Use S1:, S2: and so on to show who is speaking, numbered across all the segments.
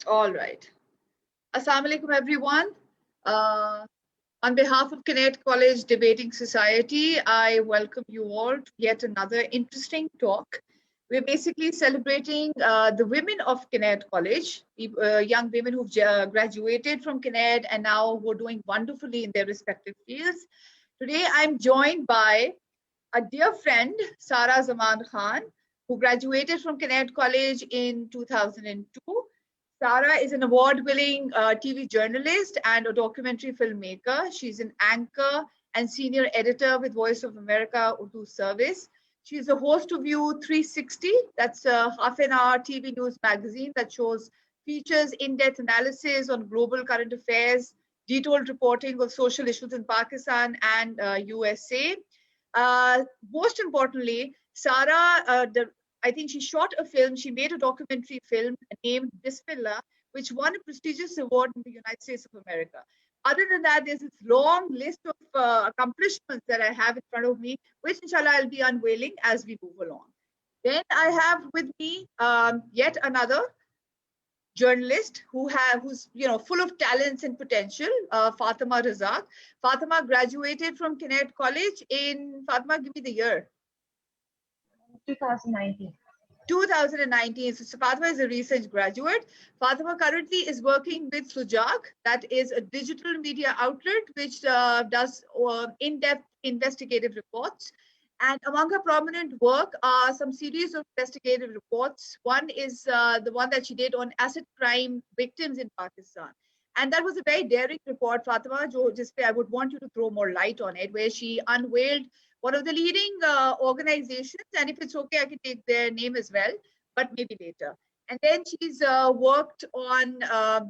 S1: All right. Assalamu alaikum, everyone. Uh, on behalf of Connect College Debating Society, I welcome you all to yet another interesting talk. We're basically celebrating the women of Connect College, young women who've graduated from Connect and now who are doing wonderfully in their respective fields. Today, I'm joined by a dear friend, Sara Zaman Khan, who graduated from Connect College in 2002. Sara is an award-winning TV journalist and a documentary filmmaker. She's an anchor and senior editor with Voice of America Urdu Service. She's the host of View 360. That's a half an hour TV news magazine that shows features in-depth analysis on global current affairs, detailed reporting of social issues in Pakistan and USA. Most importantly, Sara, I think she shot a film, she made a documentary film named Bismillah, which won a prestigious award in the United States of America. Other than that, there's this long list of accomplishments that I have in front of me, which inshallah I'll be unveiling as we move along. Then I have with me yet another journalist who's full of talents and potential, Fatima Razak. Fatima graduated from Connect College in, Fatima, give me the year.
S2: 2019.
S1: 2019. So Fatima is a recent graduate. Fatima currently is working with Sujak, that is a digital media outlet which does in-depth investigative reports. And among her prominent work are some series of investigative reports. One is the one that she did on acid crime victims in Pakistan. And that was a very daring report, Fatima, I would want you to throw more light on it, where she unveiled one of the leading organizations, and if it's okay, I can take their name as well, but maybe later. And then she's worked on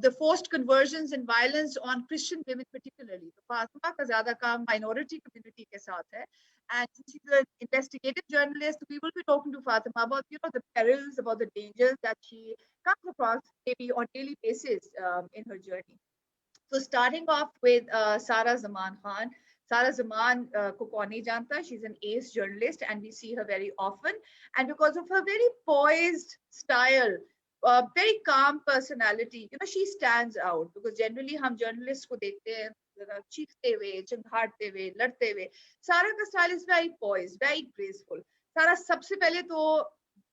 S1: the forced conversions and violence on Christian women particularly. So Fatima ka zyada kaam minority community ke saath hai. And she's an investigative journalist. We will be talking to Fatima about the perils, about the dangers that she comes across maybe on daily basis in her journey. So starting off with Sara Zaman Khan. Sara Zaman ko kaun nahi janta. She's an ace journalist and we see her very often. And because of her very poised style, very calm personality, she stands out. Because generally हम journalists को देखते हैं चीखते हुए, चिंघाड़ते हुए, लड़ते हुए. Sara का style is very poised, very graceful. Sara, सबसे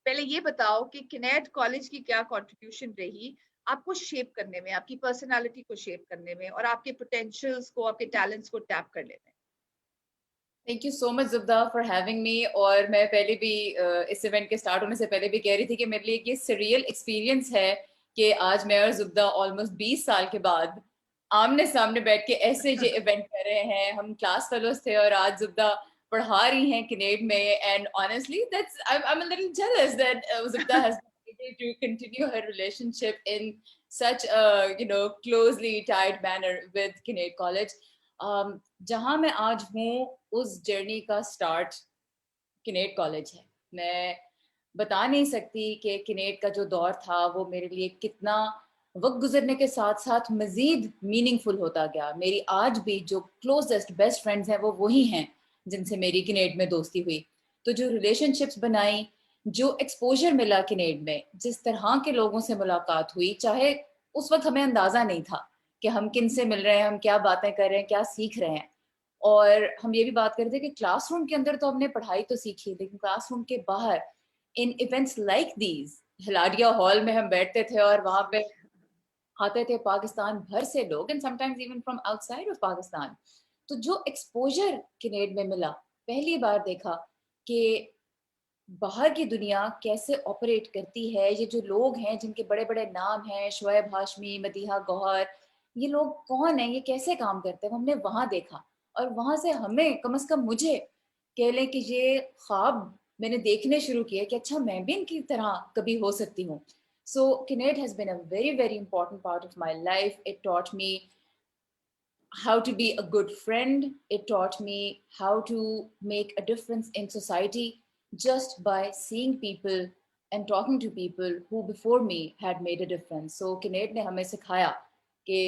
S1: पहले ये बताओ कि किनेट कॉलेज की क्या कंट्रीब्यूशन रही आपको शेप करने में, आपकी पर्सनालिटी को शेप करने में और आपके पोटेंशियल्स को, आपके टैलेंट्स को टैप करने में.
S3: Thank you so much Zubda for having me. और मैं पहले भी इस इवेंट के स्टार्ट होने से पहले भी कह रही थी कि मेरे लिए ये सरियल एक्सपीरियंस है कि आज मैं और जुब्दा ऑलमोस्ट 20 साल के बाद आमने सामने बैठ के ऐसे ये इवेंट कर रहे हैं. हम क्लास फेलोज थे और आज जुब्दा पढ़ा रही हैं किनेड में. And honestly that's I am a little jealous that Zubda has to continue her relationship in such a closely tied manner with Kinnaird College. जहां मैं आज हूँ उस जर्नी का स्टार्ट किनेट कॉलेज है. मैं बता नहीं सकती कि किनेट का जो दौर था वो मेरे लिए कितना वक्त गुजरने के साथ साथ मजीद मीनिंगफुल होता गया. मेरी आज भी जो क्लोजेस्ट बेस्ट फ्रेंड्स हैं वो वही हैं जिनसे मेरी किनेट में दोस्ती हुई. तो जो रिलेशनशिप्स बनाई, जो एक्सपोजर मिला किनेट में, जिस तरह के लोगों से मुलाकात हुई, चाहे उस वक्त हमें अंदाजा नहीं था कि हम किन से मिल रहे हैं, हम क्या बातें कर रहे हैं, क्या सीख रहे हैं. और हम ये भी बात करते हैं कि क्लासरूम के अंदर तो हमने पढ़ाई तो सीखी, लेकिन क्लासरूम के बाहर इन इवेंट्स लाइक दीज, हिलारिया हॉल में हम बैठते थे और वहां पे आते थे पाकिस्तान भर से लोग and sometimes even from outside of Pakistan. तो जो एक्सपोजर किनेड में मिला, पहली बार देखा कि बाहर की दुनिया कैसे ऑपरेट करती है. ये जो लोग हैं जिनके बड़े बड़े नाम हैं, शोएब हाशमी, मदीहा गौहर, ये लोग कौन है, ये कैसे काम करते हैं, हमने वहां देखा. और वहां से हमें, कम से कम मुझे कह लें कि ये ख्वाब मैंने देखने शुरू किए कि अच्छा मैं भी इनकी तरह कभी हो सकती हूँ. So Kinnaird has been a very very important part of my life. It taught me how to be a good friend. It taught me how to make a difference in society just by seeing people and talking to people who before me had made a difference. So Kinet ने हमें सिखाया कि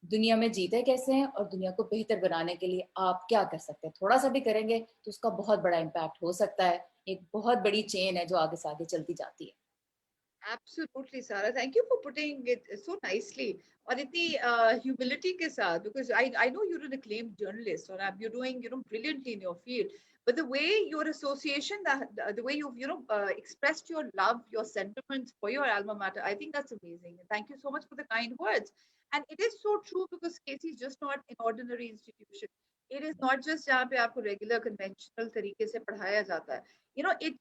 S3: दुनिया में जीते कैसे हैं और दुनिया को बेहतर बनाने के लिए आप क्या कर सकते हैं. थोड़ा सा भी करेंगे तो उसका बहुत बड़ा इम्पैक्ट हो सकता है. एक बहुत बड़ी चेन है जो आगे से आगे चलती जाती है.
S1: Absolutely, Sarah. Thank you for putting it so nicely. और इतनी humility के साथ, because I know you're an acclaimed journalist और you're doing brilliantly in your field. But the way your association, the way you've expressed your love, your sentiments for your alma mater, I think that's amazing. And thank you so much for the kind words. And it is so true because KC is just not an ordinary institution. It is not just जहाँ पे आपको regular conventional तरीके से पढ़ाया जाता है.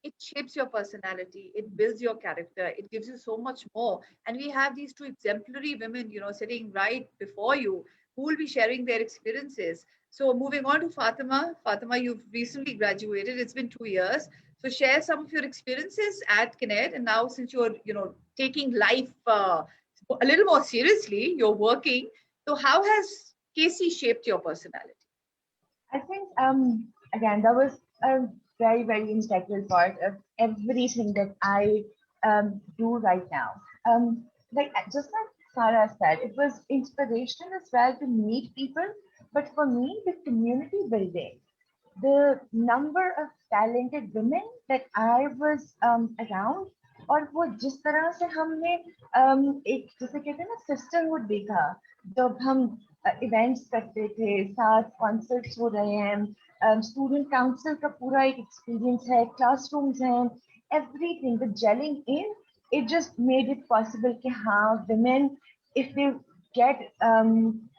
S1: It shapes your personality, it builds your character, it gives you so much more. And we have these two exemplary women sitting right before you, who will be sharing their experiences. So moving on to Fatima, you've recently graduated, it's been 2 years. So share some of your experiences at Kinet, and now since you're taking life a little more seriously, you're working. So how has Casey shaped your personality?
S2: I think again that was a very very integral part of everything that I do right now. Like just like Sarah said, it was inspirational as well to meet people, but for me, the community building, the number of talented women that I was around, और वो जिस तरह से हमने एक जैसे कहते हैं ना सिस्टरहुड देखा जब हम इवेंट्स करते थे साथ कॉन्सर्ट्स हो रहे हैं स्टूडेंट काउंसिल का पूरा एक एक्सपीरियंस है क्लासरूम्स हैं everything the gelling in it just made it possible कि हाँ women if they get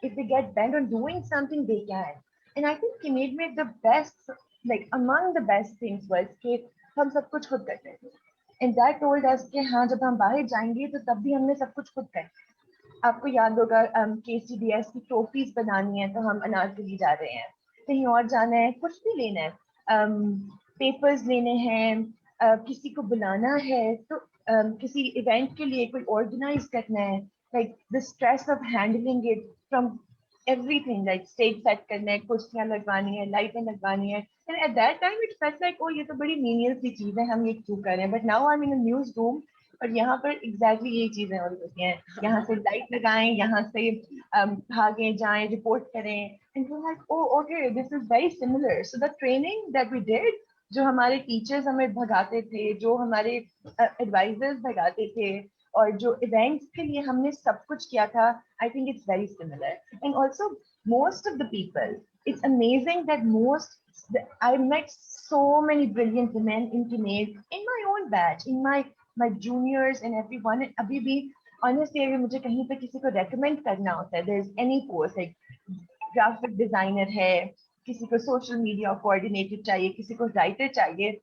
S2: if they get bent on doing something they can and I think he made the best like among the best things was कि हम सब कुछ खुद करते थे and that told us कि हाँ जब हम बाहर जाएंगे तो तब भी हमने सब कुछ खुद करना आपको याद होगा KCBS की ट्रॉफीज बनानी है तो हम अनारकली जा रहे हैं कहीं और जाना है कुछ भी लेना है पेपर्स लेने हैं किसी को बुलाना है तो किसी इवेंट के लिए कोई ऑर्गेनाइज करना है like the stress of handling it from everything like stage set करना है कुर्सियां लगवानी है लाइटें लगवानी है and at that time it felt like oh ये तो बड़ी menial सी चीज है हम ये क्यों कर रहे हैं but now I'm in a newsroom और यहाँ पर एग्जैक्टली ये चीजें हो रही हैं यहाँ से लाइट लगाएं यहाँ से भागे जाएं रिपोर्ट करें and we're like oh okay this is very similar so the training that we did जो हमारे टीचर्स हमें भगाते थे जो हमारे एडवाइजर्स भगाते थे और जो इवेंट्स के लिए हमने सब कुछ किया था I think it's very similar and also most of the people it's amazing that I met so many brilliant women in Kinnaid in my own batch, in my juniors and everyone. अभी भी honestly अगर मुझे कहीं पे किसी को recommend करना होता है, there's any post like graphic designer है, किसी को social media coordinator चाहिए, किसी को writer चाहिए,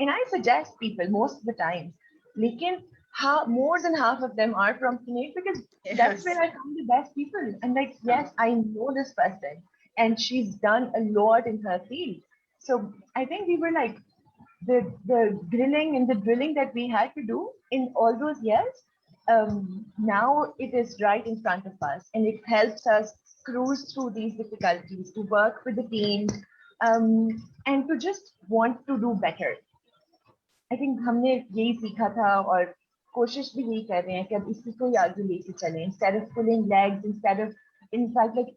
S2: and I suggest people most of the time. लेकिन more than half of them are from Kinnaid because that's where I found the best people. And like, yes, I know this person and she's done a lot in her field. So I think we were like the grilling and the drilling that we had to do in all those years. Now it is right in front of us and it helps us cruise through these difficulties, to work with the team, and to just want to do better. I think हमने यही सीखा था और कोशिश भी यही कर रहे हैं कि अब इसी को आगे लेके चलें instead of pulling legs instead of in fact like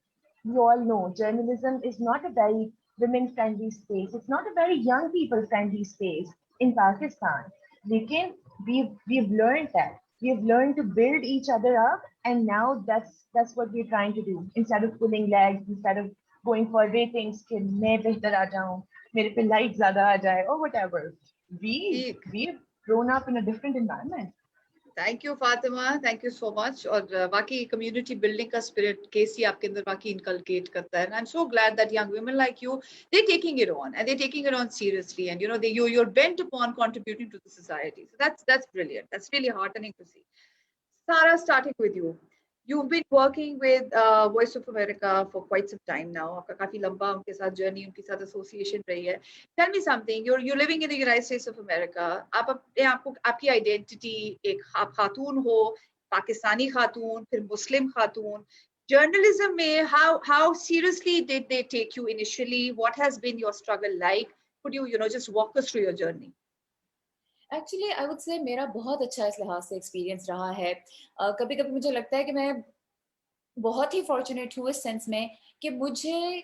S2: you all know journalism is not a very women friendly space it's not a very young people friendly space in Pakistan लेकिन we've learned that we've learned to build each other up and now that's what we're trying to do instead of pulling legs instead of going for ratings कि मैं बेहतर आ जाऊं मेरे पे like ज्यादा आ जाए or whatever we've grown up in a different environment.
S1: Thank you, Fatima. Thank you so much. और वाकई community building का spirit केसी आपके अंदर वाकई inculcate करता है. And I'm so glad that young women like you, they're taking it on and they're taking it on seriously. And you're bent upon contributing to the society. So that's brilliant. That's really heartening to see. Sarah, starting with you. You've been working with Voice of America for quite some time now. आपका काफी लंबा उनके साथ journey, उनके साथ association रही है. Tell me something. You're living in the United States of America. आप अपने आपको आपकी identity एक आप खातून हो, पाकिस्तानी खातून, फिर मुस्लिम खातून. Journalism में how seriously did they take you initially? What has been your struggle like? Could you just walk us through your journey?
S3: Actually I would से मेरा बहुत अच्छा इस लिहाज से एक्सपीरियंस रहा है कभी कभी मुझे लगता है कि मैं बहुत ही फॉर्चुनेट हूँ इस सेंस में कि मुझे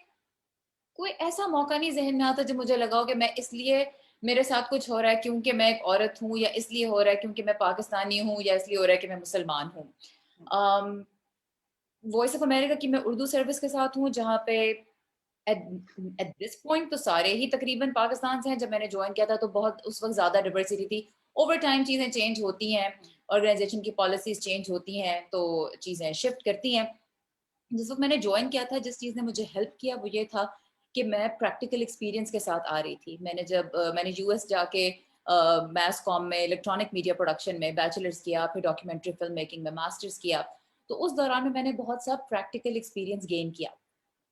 S3: कोई ऐसा मौका नहीं जहन में आता जब मुझे लगा हो कि मैं इसलिए मेरे साथ कुछ हो रहा है क्योंकि मैं एक औरत हूँ, या इसलिए हो रहा है क्योंकि मैं पाकिस्तानी हूँ, या इसलिए हो रहा है कि मैं मुसलमान हूँ। वॉइस ऑफ अमेरिका की मैं उर्दू सर्विस के साथ हूँ, जहाँ पे एट दिस पॉइंट तो सारे ही तकरीबन पाकिस्तान से हैं। जब मैंने ज्वाइन किया था तो बहुत उस वक्त ज़्यादा डिवर्सिटी थी। ओवर टाइम चीज़ें चेंज होती हैं, ऑर्गेनाइजेशन की पॉलिसीज चेंज होती हैं, तो चीज़ें शिफ्ट करती हैं। जिस वक्त मैंने ज्वाइन किया था, जिस चीज़ ने मुझे हेल्प किया वो ये था कि मैं प्रैक्टिकल एक्सपीरियंस के साथ आ रही थी। मैंने यूएस जाके मैस कॉम में इलेक्ट्रॉनिक मीडिया प्रोडक्शन में बैचलर्स किया, फिर डॉक्यूमेंट्री फिल्म मेकिंग में मास्टर्स किया। तो उस दौरान में मैंने बहुत सा प्रैक्टिकल एक्सपीरियंस गेन किया,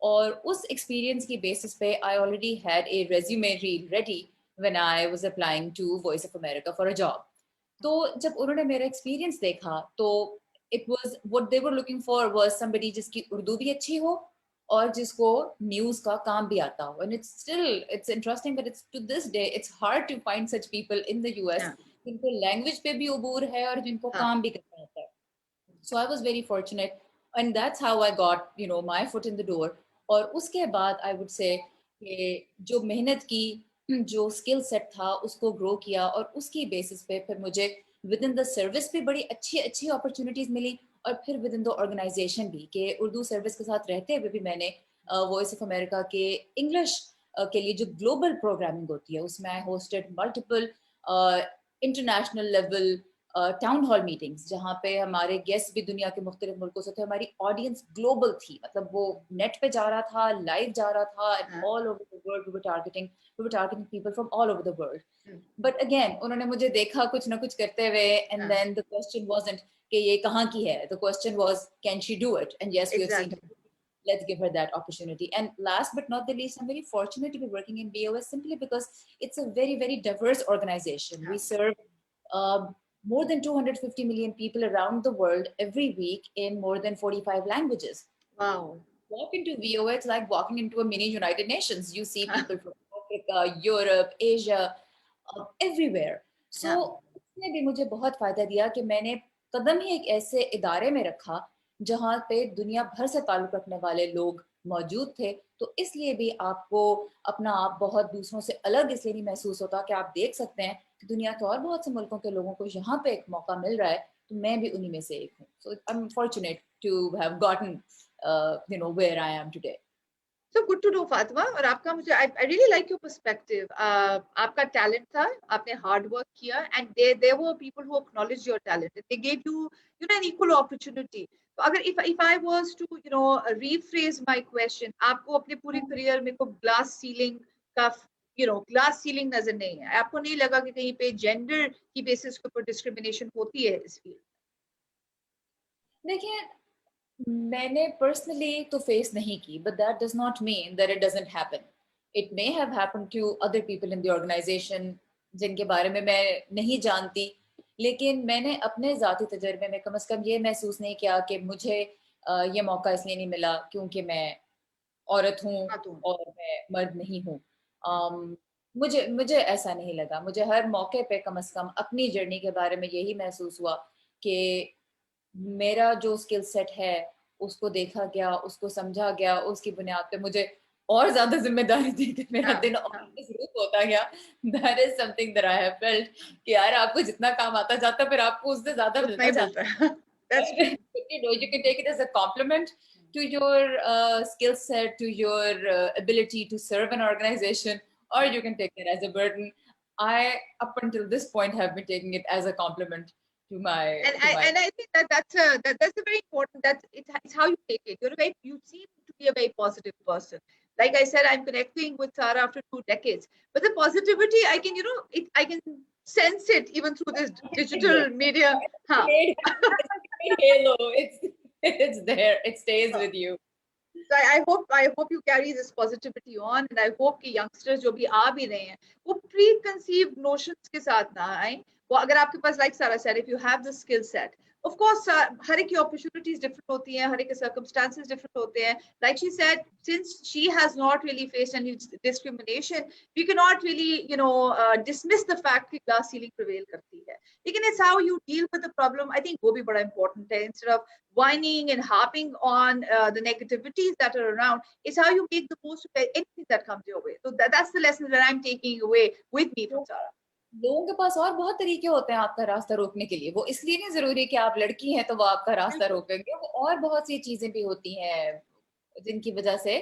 S3: और उस एक्सपीरियंस की बेसिस पे I already had a resume reel ready when I was applying to Voice of America for a job. तो जब उन्होंने मेरा एक्सपीरियंस देखा तो it was what they were looking for was somebody जिसकी उर्दू भी अच्छी हो और जिसको न्यूज का काम भी आता हो। And it's interesting but it's to this day it's hard to find such people in the US जिनको लैंग्वेज पे भी उबूर है और जिनको काम भी करना आता है। So I was very fortunate, and that's how I got, my foot in the door. और उसके बाद I would say कि जो मेहनत की, जो स्किल सेट था उसको ग्रो किया, और उसकी बेसिस पे फिर मुझे विद इन द सर्विस पे बड़ी अच्छी अच्छी अपॉर्चुनिटीज मिली, और फिर विद इन द ऑर्गेनाइजेशन भी, कि उर्दू सर्विस के साथ रहते हुए भी मैंने वॉइस ऑफ अमेरिका के इंग्लिश के लिए जो ग्लोबल प्रोग्रामिंग होती है उसमें आई hosted multiple international level town hall meetings, जहाँ पे हमारे गेस्ट भी दुनिया के मुख्तलिफ मुल्कों से थे। हमारी ऑडियंस ग्लोबल थी, मतलब वो नेट पे जा रहा था, लाइव जा रहा था, all over the world we were targeting people from all over the world. But again उन्होंने मुझे देखा कुछ ना कुछ करते हुए, and then the question wasn't कि ये कहाँ की है, the question was can she do it, and yes we have seen her. Let's give her that opportunity. And last but not the least, I'm very fortunate to be working in BOS simply because it's a very, very diverse organization. We serve more than 250 million people around the world every week in more than 45 languages.
S1: Wow.
S3: Walk into VOA, it's like walking into a mini United Nations. You see people from Africa, Europe, Asia, everywhere. So उसने भी मुझे बहुत फायदा दिया कि मैंने कदम ही एक ऐसे इदारे में रखा जहाँ पे दुनिया भर से ताल्लुक रखने वाले लोग मौजूद थे। तो इसलिए भी आपको अपना आप बहुत दूसरों से अलग इसलिए नहीं महसूस होता कि आप देख सकते हैं कि दुनिया के और बहुत से मुल्कों के लोगों को यहाँ पे एक मौका मिल रहा है, तो मैं भी उन्हीं में से एक हूँ। So I'm fortunate to have gotten where I am today.
S1: So good to know, Fatima. और आपका मुझे I really like your perspective. आपका talent था, आपने hard work किया, and there were people who acknowledged your talent. They gave you an equal opportunity. तो अगर if I was to rephrase my question, आपको अपने पूरी career में को glass ceiling का glass ceiling नजर नहीं है? आपको नहीं लगा कि कहीं पे gender की basis के ऊपर discrimination होती है इस field?
S3: देखिए, मैंने पर्सनली तो फेस नहीं की, but that does not mean that it doesn't happen. It may have happened to other people in the organisation जिनके बारे में मैं नहीं जानती, लेकिन मैंने अपने ज़ाती तजर्बे में कम से कम ये महसूस नहीं किया कि मुझे ये मौका इसलिए नहीं मिला क्योंकि मैं औरत हूँ और मैं मर्द नहीं हूँ। मुझे ऐसा नहीं लगा। मुझे हर मौके पे कम से कम अपनी जर्नी के बारे में यही महसूस हुआ कि मेरा जो स्किल सेट है उसको देखा गया, उसको समझा गया, उसकी बुनियाद पे मुझे और ज्यादा जिम्मेदारी दी कि मेरा दिन और मसरूफ होता गया। That is something that I have felt कि यार आपको जितना काम आता जाता फिर आपको उससे ज्यादा मिलता जाता है। You can take it as a compliment to your skill set, to your ability to serve an organization, or you can take it as a burden. I, up until this point, have been taking it as a compliment.
S1: And I think that's a very important. It's how you take it. You seem to be a very positive person. Like I said, I'm connecting with Sarah after 2 decades, but the positivity I can I can sense it even through this digital media.
S3: Halo, it's there. It stays with you.
S1: So I hope you carry this positivity on, and I hope कि youngsters जो भी आ भी रहे हैं वो preconceived notions के साथ ना आए, वो अगर आपके पास, like Sarah said, if you have the skill set, of course, हर एक की opportunities different होती हैं, हर एक के circumstances different होते हैं. Like she said, since she has not really faced any discrimination, we cannot really, dismiss the fact कि glass ceiling prevail करती है. लेकिन it's how you deal with the problem. I think वो भी बड़ा important है. Instead of whining and harping on the negativities that are around, it's how you make the most of anything that comes your way. So that's the lesson that I'm taking away with me from Sarah.
S3: लोगों के पास और बहुत तरीके होते हैं आपका रास्ता रोकने के लिए. वो इसलिए नहीं जरूरी कि आप लड़की हैं तो वो आपका रास्ता रोकेंगे. वो और बहुत सी चीजें भी होती हैं जिनकी वजह से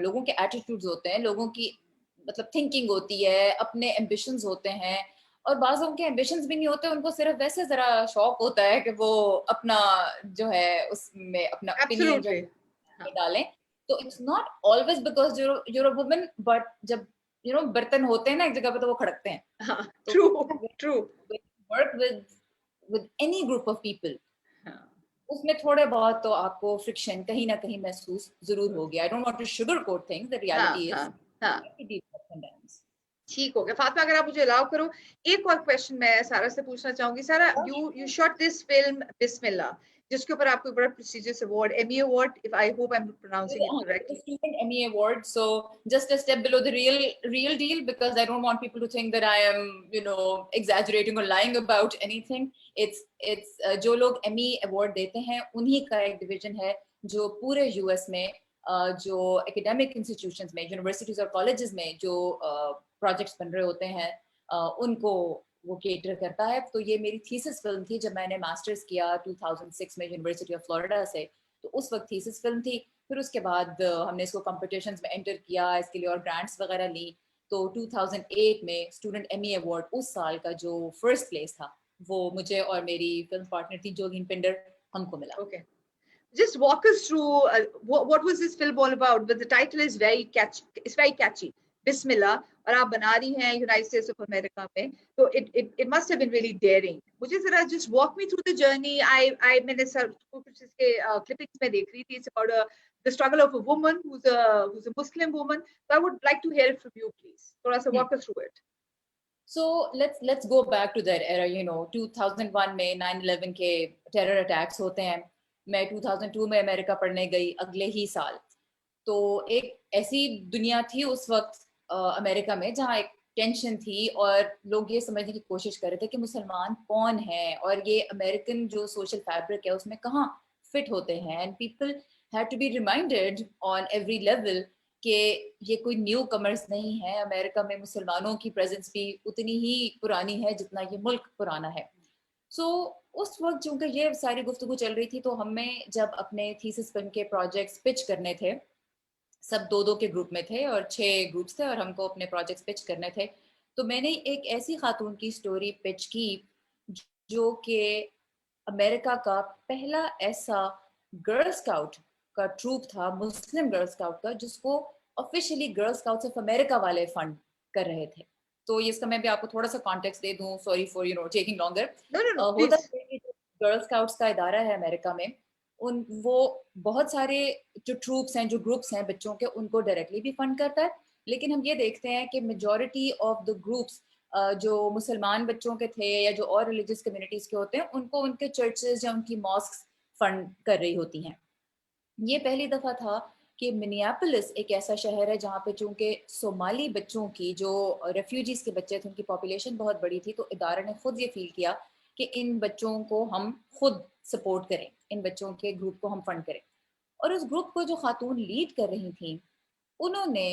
S3: लोगों के एटीट्यूड्स होते हैं, लोगों की मतलब थिंकिंग होती है, अपने एम्बिशंस होते हैं. और बाज़ उनके एम्बिशंस भी नहीं होते, उनको सिर्फ वैसे जरा शौक होता है कि वो अपना जो है उसमें अपना ओपिनियन जो है डालें. तो it's not always because you're a woman, but जब बर्तन होते हैं ना एक जगह पे तो वो खड़कते हैं.
S1: True.
S3: Work with any group of people, उसमें थोड़े बहुत तो आपको फ्रिक्शन कहीं ना कहीं महसूस जरूर होगी. I don't want to sugar coat things, the reality is.
S1: ठीक हो गया. फातिमा, अगर आप मुझे अलाउ करो, एक और क्वेश्चन मैं सारा से पूछना चाहूंगी. सारा, you shot this film बिस्मिल्लाह, जिसके ऊपर आपको बड़ा prestigious award, Emmy Award, if I hope I'm pronouncing it correctly.
S3: Student Emmy Award, so just a step below the real deal, because I don't want people to think that I am exaggerating or lying about anything. It's जो लोग Emmy Award देते हैं उन्हीं का एक division है जो पूरे यूएस में जो एकेडमिक इंस्टीट्यूशंस में, यूनिवर्सिटीज और कॉलेजेस में जो प्रोजेक्ट्स बन रहे होते हैं उनको वो केटर करता है. तो ये मेरी थीसिस फिल्म थी जब मैंने मास्टर्स किया 2006 में यूनिवर्सिटी ऑफ फ्लोरिडा से. तो उस वक्त थीसिस फिल्म थी. फिर उसके बाद हमने इसको कॉम्पिटिशन्स में एंटर किया, इसके लिए और ग्रांट्स वगैरह ली. तो 2008 में स्टूडेंट एमी अवार्ड उस साल का जो फर्स्ट प्लेस था वो मुझे और मेरी फिल्म पार्टनर थी जोगीन पिंडर, हमको मिला.
S1: Okay. Just walk us through what was this film all about? But the title is very catchy. It's very catchy. Bismillah. और आप बना रही हैं यूनाइटेड स्टेट्स ऑफ अमेरिका में, तो it must have been really daring. मुझे जरा just walk me through the journey. I मैंने सर कुछ इसके clippings में देख रही थी. It's about the struggle of a woman who's a Muslim woman. So I would like to hear it from you, please. थोड़ा सा walk us through it.
S3: So let's go back to that era. 2001 में 9/11 के terror attacks होते हैं. मैं 2002 में America पढ़ने गई अगले ही साल. तो एक ऐसी दुनिया थी उस वक्त अमेरिका में जहाँ एक टेंशन थी और लोग ये समझने की कोशिश कर रहे थे कि मुसलमान कौन है और ये अमेरिकन जो सोशल फैब्रिक है उसमें कहाँ फिट होते हैं. And people had to be reminded on every level कि ये कोई न्यू कमर्स नहीं है. अमेरिका में मुसलमानों की प्रेजेंस भी उतनी ही पुरानी है जितना ये मुल्क पुराना है. सो उस वक्त चूंकि ये सारी गुफ्तगू चल रही थी तो हमें जब अपने थीसिस फिल्म के प्रोजेक्ट्स पिच करने थे, सब 2-2 के ग्रुप में थे और 6 ग्रुप्स थे और हमको अपने प्रोजेक्ट्स पिच करने थे. तो मैंने एक ऐसी खातून की स्टोरी पिच की जो कि अमेरिका का पहला ऐसा गर्ल स्काउट का ट्रूप था, मुस्लिम गर्ल स्काउट का, जिसको officially girl scouts of America वाले फंड कर रहे थे. तो इसका मैं भी आपको थोड़ा सा कॉन्टेक्स्ट दे दूं. Sorry for taking longer. होता है गर्ल स्काउट्स का इदारा है अमेरिका में, वो बहुत सारे जो ट्रूप्स हैं, जो ग्रुप्स हैं बच्चों के, उनको डायरेक्टली भी फंड करता है. लेकिन हम ये देखते हैं कि मेजॉरिटी ऑफ द ग्रुप्स जो मुसलमान बच्चों के थे या जो और रिलीजियस कम्युनिटीज के होते हैं उनको उनके चर्चेस या उनकी मॉस्क फंड कर रही होती हैं. ये पहली दफा था कि मिनियापोलिस एक ऐसा शहर है जहाँ पे चूंकि सोमाली बच्चों की, जो रेफ्यूजीज के बच्चे थे, उनकी पॉपुलेशन बहुत बड़ी थी. तो इदारे ने खुद ये फील किया कि इन बच्चों को हम खुद सपोर्ट करें, इन बच्चों के ग्रुप को हम फंड करें. और उस ग्रुप को जो खातून लीड कर रही थी उन्होंने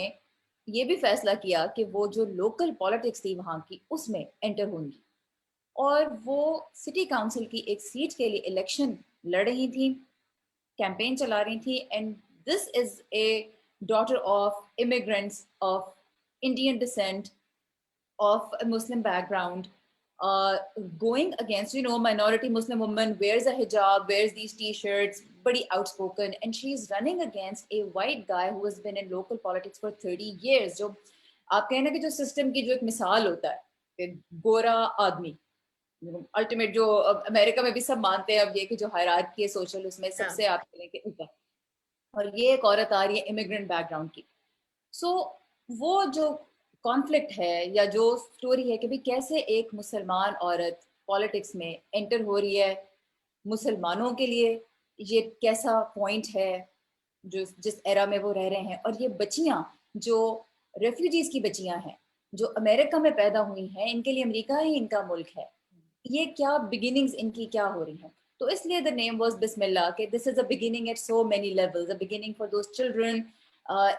S3: ये भी फैसला किया कि वो जो लोकल पॉलिटिक्स थी वहाँ की उसमें एंटर होंगी और वो सिटी काउंसिल की एक सीट के लिए इलेक्शन लड़ रही थी, कैंपेन चला रही थी. And this is a daughter of immigrants of Indian descent, of a Muslim background, going against, minority Muslim woman, wears a hijab, wears these t-shirts, badi outspoken, and she's running against a white guy who has been in local politics for 30 years. जो आप कहना कि जो system की जो एक मिसाल होता है कि गोरा आदमी, अल्टीमेट जो अमेरिका में भी सब मानते हैं अब ये कि जो हायरार्की है सोशल, उसमें सबसे आप कहें कि ऊपर, और ये एक औरत आ रही है इमिग्रेंट बैकग्राउंड की. सो वो जो कॉन्फ्लिक्ट है या जो स्टोरी है कि भाई कैसे एक मुसलमान औरत पॉलिटिक्स में एंटर हो रही है, मुसलमानों के लिए ये कैसा पॉइंट है जो जिस एरा में वो रह रहे हैं, और ये बच्चियां जो रेफ्यूजीज की बच्चियां हैं जो अमेरिका में पैदा हुई हैं, इनके लिए अमेरिका ही इनका मुल्क है, ये क्या बिगिनिंग्स इनकी क्या हो रही हैं। तो इसलिए द नेम वाज बिस्मिल्लाह कि this is a beginning eight so many levels, a beginning for those children.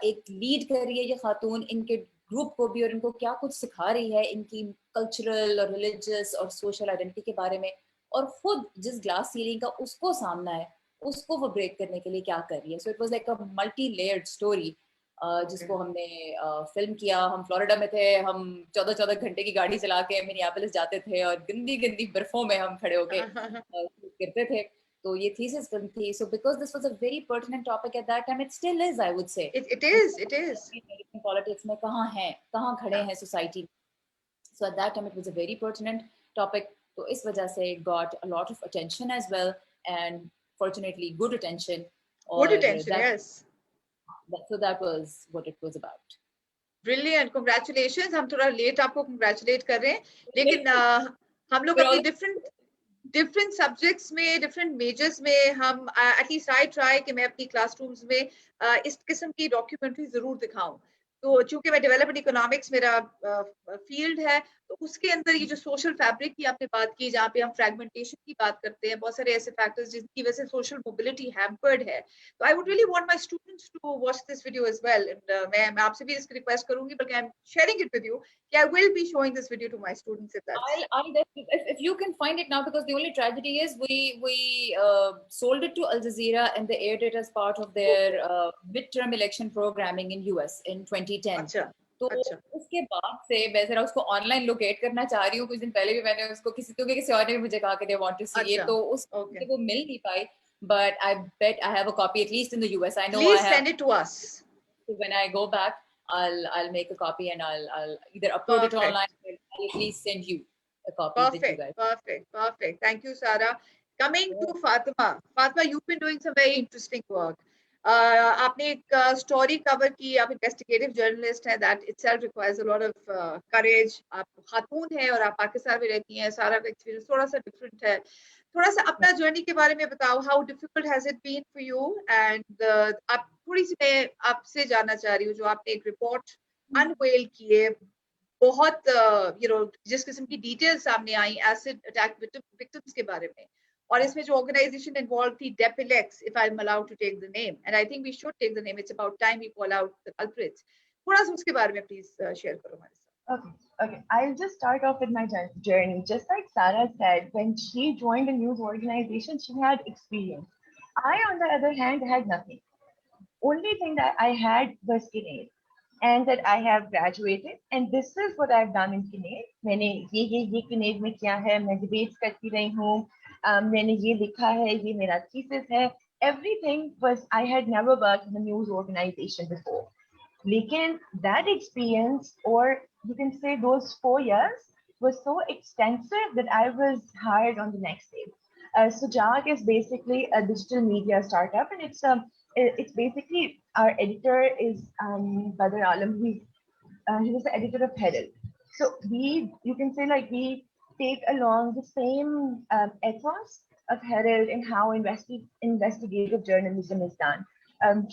S3: एक लीड कर रही है ये खातून इनके ग्रुप को भी, और इनको क्या कुछ सिखा रही है इनकी कल्चरल और रिलीजियस और सोशल आइडेंटिटी के बारे में, और खुद जिस ग्लास सीलिंग का उसको सामना है उसको वो ब्रेक करने के लिए क्या कर रही है। So it was like a multi layered story जिसको हमने फिल्म किया। हम फ्लोरिडा में थे, हम 14-14 घंटे की गाड़ी चला के मिनियापोलिस जाते थे और गंदी गंदी बर्फों में हम खड़े होके करते थे। तो ये थीसिस फिल्म थी। So because this was a very pertinent topic at that time, it still is, I would say.
S1: it is.
S3: American politics में कहाँ हैं, कहाँ खड़े
S1: Yeah.
S3: हैं society. So at that time it was a very pertinent topic. तो इस वजह से got a lot of attention as well, and fortunately good attention.
S1: Good
S3: और
S1: attention,
S3: that,
S1: yes.
S3: so that was what it was about.
S1: Brilliant, congratulations. हम थोड़ा late आपको congratulate कर रहे हैं, लेकिन हम लोग
S3: We're
S1: अपनी
S3: all
S1: डिफरेंट सब्जेक्ट्स में, डिफरेंट मेजर्स में, हम एटलीस्ट आई ट्राई कि मैं अपनी क्लासरूम्स में इस किस्म की डॉक्यूमेंट्री जरूर दिखाऊं। तो चूंकि मैं डेवलपमेंट इकोनॉमिक्स मेरा फील्ड है, तो उसके अंदर ये जो सोशल फैब्रिक की आपने बात की, जहाँ पे हम फ्रेगमेंटेशन की बात करते हैं, बहुत सारे ऐसे फैक्टर्स जिनकी वजह से सोशल मोबिलिटी हैम्पर्ड है। तो I would really want my students to watch this video as well, and मैं आपसे भी इसकी रिक्वेस्ट करूंगी, बल्कि I am sharing it with you कि I will be showing this video to my students if that's
S3: if you can find it now, because the only tragedy is we sold it to Al Jazeera and they aired it as part of their midterm election programming in US in 2010.
S1: अच्छा
S3: तो
S1: अच्छा
S3: उसके बाद से मैं जरा उसको online locate करना चाह रही हूँ। कुछ दिन पहले भी मैंने उसको किसी और ने भी मुझे कहा कि they want to see it,
S1: अच्छा
S3: तो उस
S1: ओके
S3: वो मिल नहीं पाई। But I bet I have a copy at least in the US. I know I
S1: please
S3: have.
S1: Send it to us
S3: So when I go back, I'll make a copy and I'll either upload it online
S1: perfect
S3: or I'll at least send you a copy with you
S1: perfect
S3: guys.
S1: perfect perfect thank you Sara. Coming to Fatima, you've been doing some very interesting work. आपने एक story cover की, आप investigative journalist हैं, that itself requires a lot of courage. आप खातून हैं और आप पाकिस्तान में रहती हैं, सारा का एक्सपीरियंस थोड़ा सा डिफरेंट है। थोड़ा सा अपना जर्नी के बारे में बताओ, how difficult has it been for you, and आप थोड़ी सी, मैं आपसे जानना चाह रही हूँ, जो आपने एक रिपोर्ट अनवेल की है, बहुत जिस किस्म की डिटेल्स सामने आई एसिड अटैक विक्टिम्स के बारे में, और इसमें जो ऑर्गेनाइजेशन इन्वॉल्व थी, Depilex, if I am allowed to take the name, and I think we should take the name, it's about time we call out the culprits. थोड़ा सा उसके बारे में प्लीज शेयर करो हमारे साथ।
S2: Okay, okay. I'll just start off with my journey. Just like Sarah said, when she joined a news organization, she had experience. I, on the other hand, had nothing. Only thing that I had was Kinnaid, and that I have graduated, and this is what I've done in Kinnaid. मैंने ये Kinnaid में किया है, मैं debates करती रही हूँ, मैंने ये लिखा है, ये मेरा thesis है. Everything was, I had never worked in a news organization before. Lekin that experience, or you can say those 4 years, was so extensive that I was hired on the next day. Sujag is basically a digital media startup, and it's basically, our editor is Badr Alam. He was the editor of Herald. So you can say, like, we take along the same ethos of Herald and how investigative journalism is done.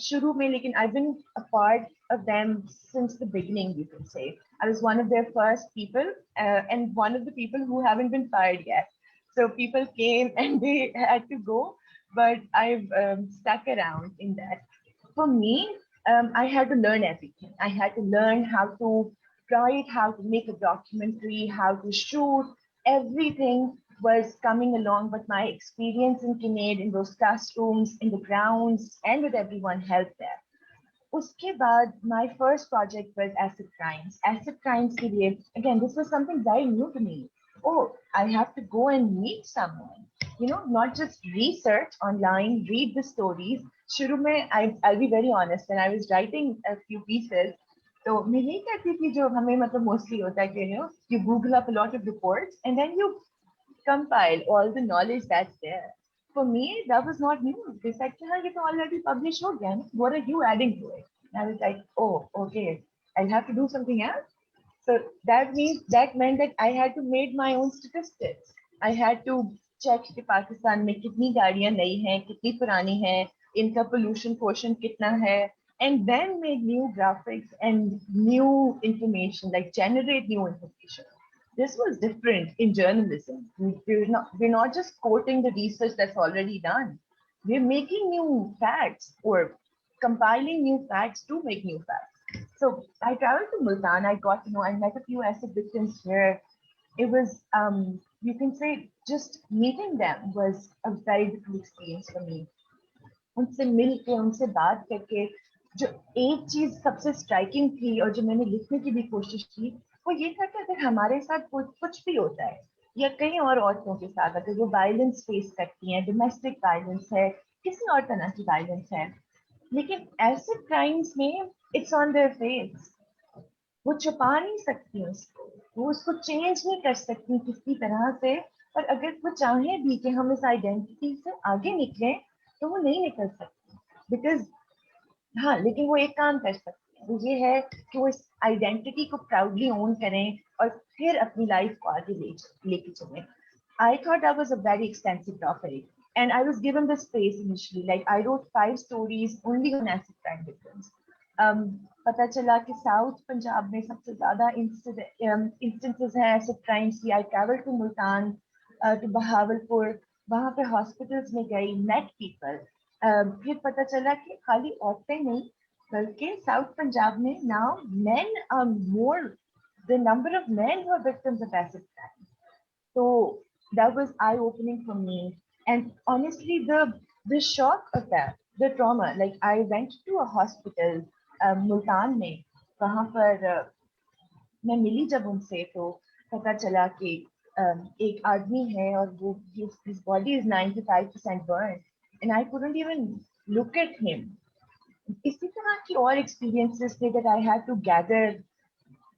S2: Shuru mein, lekin I've been a part of them since the beginning, you can say. I was one of their first people, and one of the people who haven't been fired yet. So people came and they had to go, but I've stuck around in that. For me, I had to learn everything. I had to learn how to write, how to make a documentary, how to shoot. Everything was coming along, but my experience in Kinnaid, in those classrooms, in the grounds, and with everyone helped there. Uske baad, my first project was acid crimes. Acid crimes ke liye, again, this was something very new to me. Oh, I have to go and meet someone. Not just research online, read the stories. शुरू में, I'll be very honest, when I was writing a few pieces, तो मैं नहीं कहती थी जो हमें मतलब mostly होता है कि you Google up a lot of reports and then you compile all the knowledge that's there. For me, that was not new. They said, it's already published again. What are you adding to it? And I was like, oh, okay, I'll have to do something else. So that meant that I had to make my own statistics. I had to check कि पाकिस्तान में कितनी गाड़ियां नई हैं, कितनी पुरानी हैं, इनका pollution quotient कितना है, and then make new graphics and new information, like generate new information. This was different in journalism. We're not just quoting the research that's already done. We're making new facts or compiling new facts to make new facts. So I traveled to Multan. I got to know, I met a few acid victims here. It was, you can say, just meeting them was a very different experience for me. उनसे मिल के उनसे बात करके जो एक चीज सबसे striking थी और जो मैंने लिखने की भी कोशिश की वो ये था कि अगर हमारे साथ कुछ भी होता है या कई और औरतों के साथ अगर वो वायलेंस फेस करती हैं, डोमेस्टिक वायलेंस है, किसी और तरह की वायलेंस है, लेकिन ऐसे क्राइम्स में इट्स ऑन देयर फेस, वो छुपा नहीं सकती उसको, वो उसको चेंज नहीं कर सकती किसी तरह से, और अगर वो चाहे भी कि हम इस आइडेंटिटी से आगे निकले तो वो नहीं निकल सकती, बिकॉज हाँ, लेकिन वो एक काम कर सकते हैं, वो ये है कि वो इस आइडेंटिटी को प्राउडली ओन करें और फिर अपनी लाइफ को आगे लेके चलें. I thought that was a very extensive topic, and I was given the space initially. Like I wrote 5 stories only on acid crime victims. पता चला कि साउथ पंजाब में सबसे ज्यादा इंस्टेंसेस हैं एसिड क्राइम्स की. I traveled to Multan, to Bahawalpur, वहाँ पे हॉस्पिटल्स में गई, met people. फिर पता चला कि खाली औरतें नहीं बल्कि साउथ पंजाब में now men are more, the number of men who are victims of acid crime. So that was eye-opening for me. And honestly, the shock of that, the trauma, like I went to a hospital, Multan में, वहाँ पर मैं मिली जब उनसे तो पता चला कि एक आदमी है और वो his body is 95% burned and I couldn't even look at him. इसी तरह की और experiences थे that I had to gather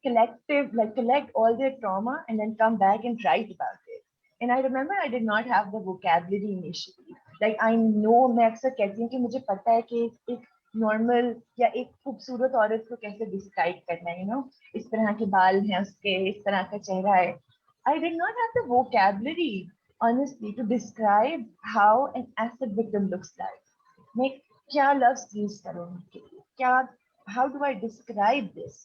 S2: collect all their trauma and then come back and write about it. And I remember I did not have the vocabulary initially. Like I know, मैं अक्सर कहती हूँ कि मुझे पता है कि एक नॉर्मल या एक खूबसूरत औरत को कैसे डिस्क्राइब करना है, इस तरह के बाल हैं उसके, इस तरह का चेहरा है. I did not have the vocabulary, honestly, to describe how an acid victim looks like. मैं क्या लफ्ज यूज करूँ उनके लिए, क्या, how do I describe this?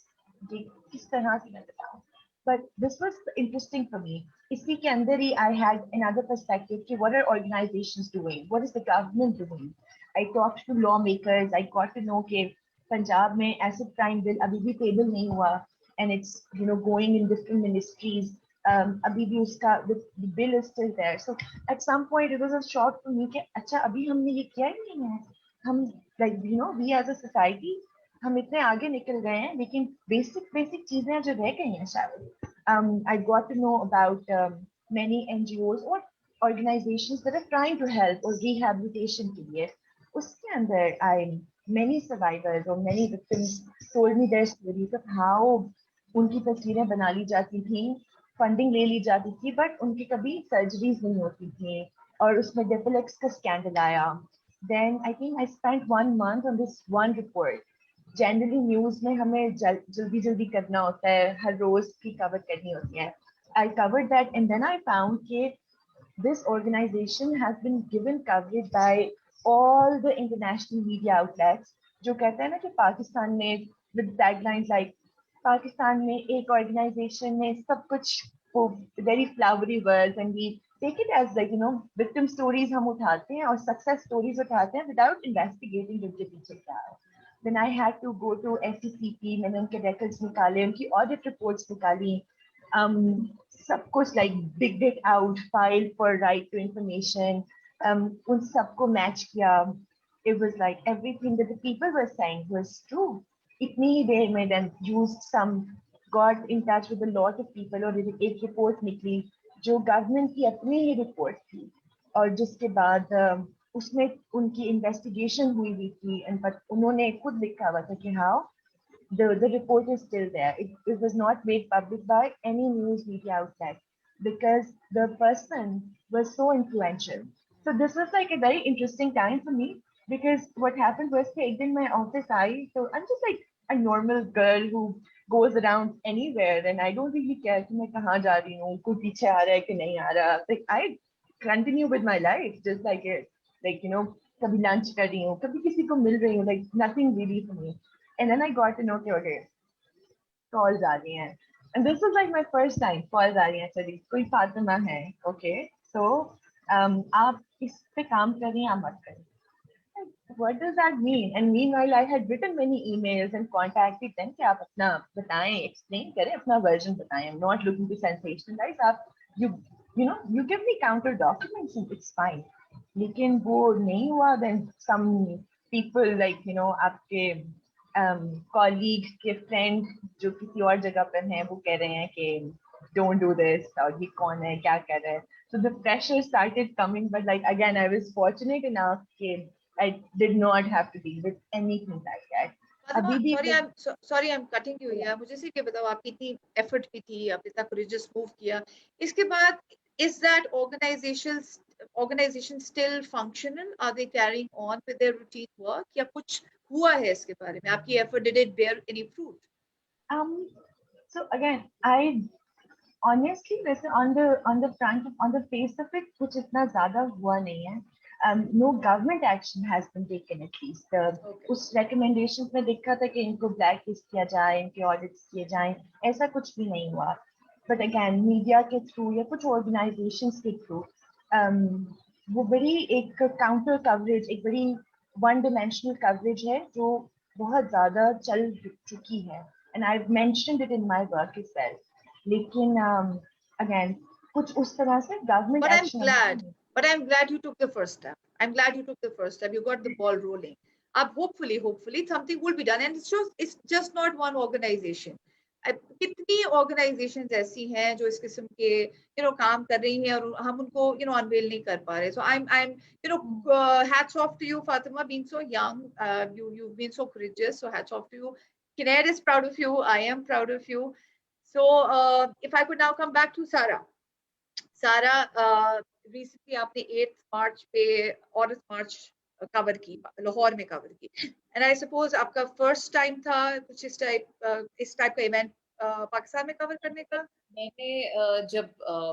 S2: किस तरह से मैं बताऊँ? But this was interesting for me. इसी के अंदर ही I had another perspective कि what are organizations doing? What is the government doing? I talked to lawmakers. I got to know कि पंजाब में acid crime bill अभी भी table नहीं हुआ, and it's going in different ministries. अभी भी उसका the bill is still there. So at some point it was a shock for me कि अच्छा अभी हमने ये किया ही नहीं है. हम like we as a society हम इतने आगे निकल गए हैं लेकिन बेसिक चीजें जो रह गई हैं शायद. I got to know about many NGOs or organizations that are trying to help or rehabilitation के लिए. उसके अंदर many survivors or many victims told me their stories of how उनकी तस्वीरें बना ली जाती थी, फंडिंग ले ली जाती थी, बट उनकी कभी सर्जरीज नहीं होती थी और उसमें डेफिलेक्स का स्कैंडल आया. Then I think I spent 1 month on this one report. Generally news में हमें जल्दी करना होता है, हर रोज की कवर करनी होती है. I covered that and then I found कि this organization has been given coverage by all the international media outlets जो कहते हैं ना कि पाकिस्तान में with taglines like पाकिस्तान में एक organization ने सब कुछ वो very flowery words and we take it as like victim stories हम उठाते हैं और success stories उठाते हैं without investigating उनके पीछे क्या है. Then I had to go to SCCP, मैंने उनके records निकाले, उनकी audit reports निकाली, सब कुछ like digged it out, filed for right to information, उन सबको match किया. It was like everything that the people were saying was true. इतनी ही देर में then used got in touch with a lot of people और एक report निकली जो government की अपनी ही report थी और जिसके बाद उसमें उनकी इन्वेस्टिगेशन हुई थी but उन्होंने खुद लिखा हुआ था कि how the report is still there. It was not made public by any news media outlet because the person was so influential. So this was like a very interesting time for me because what happened was कि एक दिन मैं office I, so I'm just like a normal girl who goes around anywhere and I don't really care कि मैं कहाँ जा रही हूँ, कोई पीछे आ रहा है कि नहीं आ रहा. Like I continue with my life just like it. Like, you know, कभी lunch कर रही हूँ, कभी किसी को मिल रही हूँ, like nothing really for me. And then I got to know कि okay, calls आ रही हैं. And this was like my first time calls आ रही हैं, चलिए कोई फातिमा है, okay, so आप इस पे काम कर रही हैं, आप मत करें. What does that mean? And meanwhile, I had written many emails and contacted them कि आप अपना बताएं, explain करें, अपना version बताएं. I'm not looking to sensationalize. आप you know, you give me counter documents and it's fine. लेकिन वो नहीं हुआ. Then some people like, you know, आपके colleague के friend जो किसी और जगह पर हैं, वो कह रहे हैं कि don't do this, और ये कौन है, क्या कर रहा है. So the pressure started coming, but like again, I was fortunate enough कि I did not have to deal with anything like that.
S1: Fatima,
S2: अभी भी
S1: sorry, I'm cutting you here. मुझे सिर्फ ये बताओ, आपकी इतनी effort भी थी, आप इतना courageous move किया. इसके बाद, is that organization still functional? Are they carrying on with their routine work? या कुछ हुआ है इसके बारे में? आपकी effort, did it bear any fruit?
S2: So again, I honestly वैसे on the front on the face of it कुछ इतना ज़्यादा हुआ नहीं है. No government action has been taken at least. उस recommendations में देखा था कि इनको blacklist किया जाए, इनके audits किए जाएं, ऐसा कुछ भी नहीं हुआ. But again, media के through या कुछ organizations के through, वो बड़ी एक counter coverage, एक बड़ी one dimensional coverage है जो बहुत ज़्यादा चल चुकी है. And I've mentioned it in my work as well. लेकिन again, कुछ उस तरह से government action.
S1: But I'm glad you took the first step. You got the ball rolling. Ab hopefully something will be done. And it's just not one organization. कितनी organizations ऐसी हैं जो इस किस्म के काम कर रही हैं और हम उनको unveil नहीं कर पा रहे. So I'm hats off to you, Fatima, being so young. You've been so courageous. So hats off to you. Kinnair is proud of you. I am proud of you. So if I could now come back to Sara. Sara, recently आपने 8th March पे औरत मार्च cover की, लाहौर में cover की. And I suppose आपका first time था कुछ इस टाइप का इवेंट पाकिस्तान में कवर करने का?
S3: मैंने जब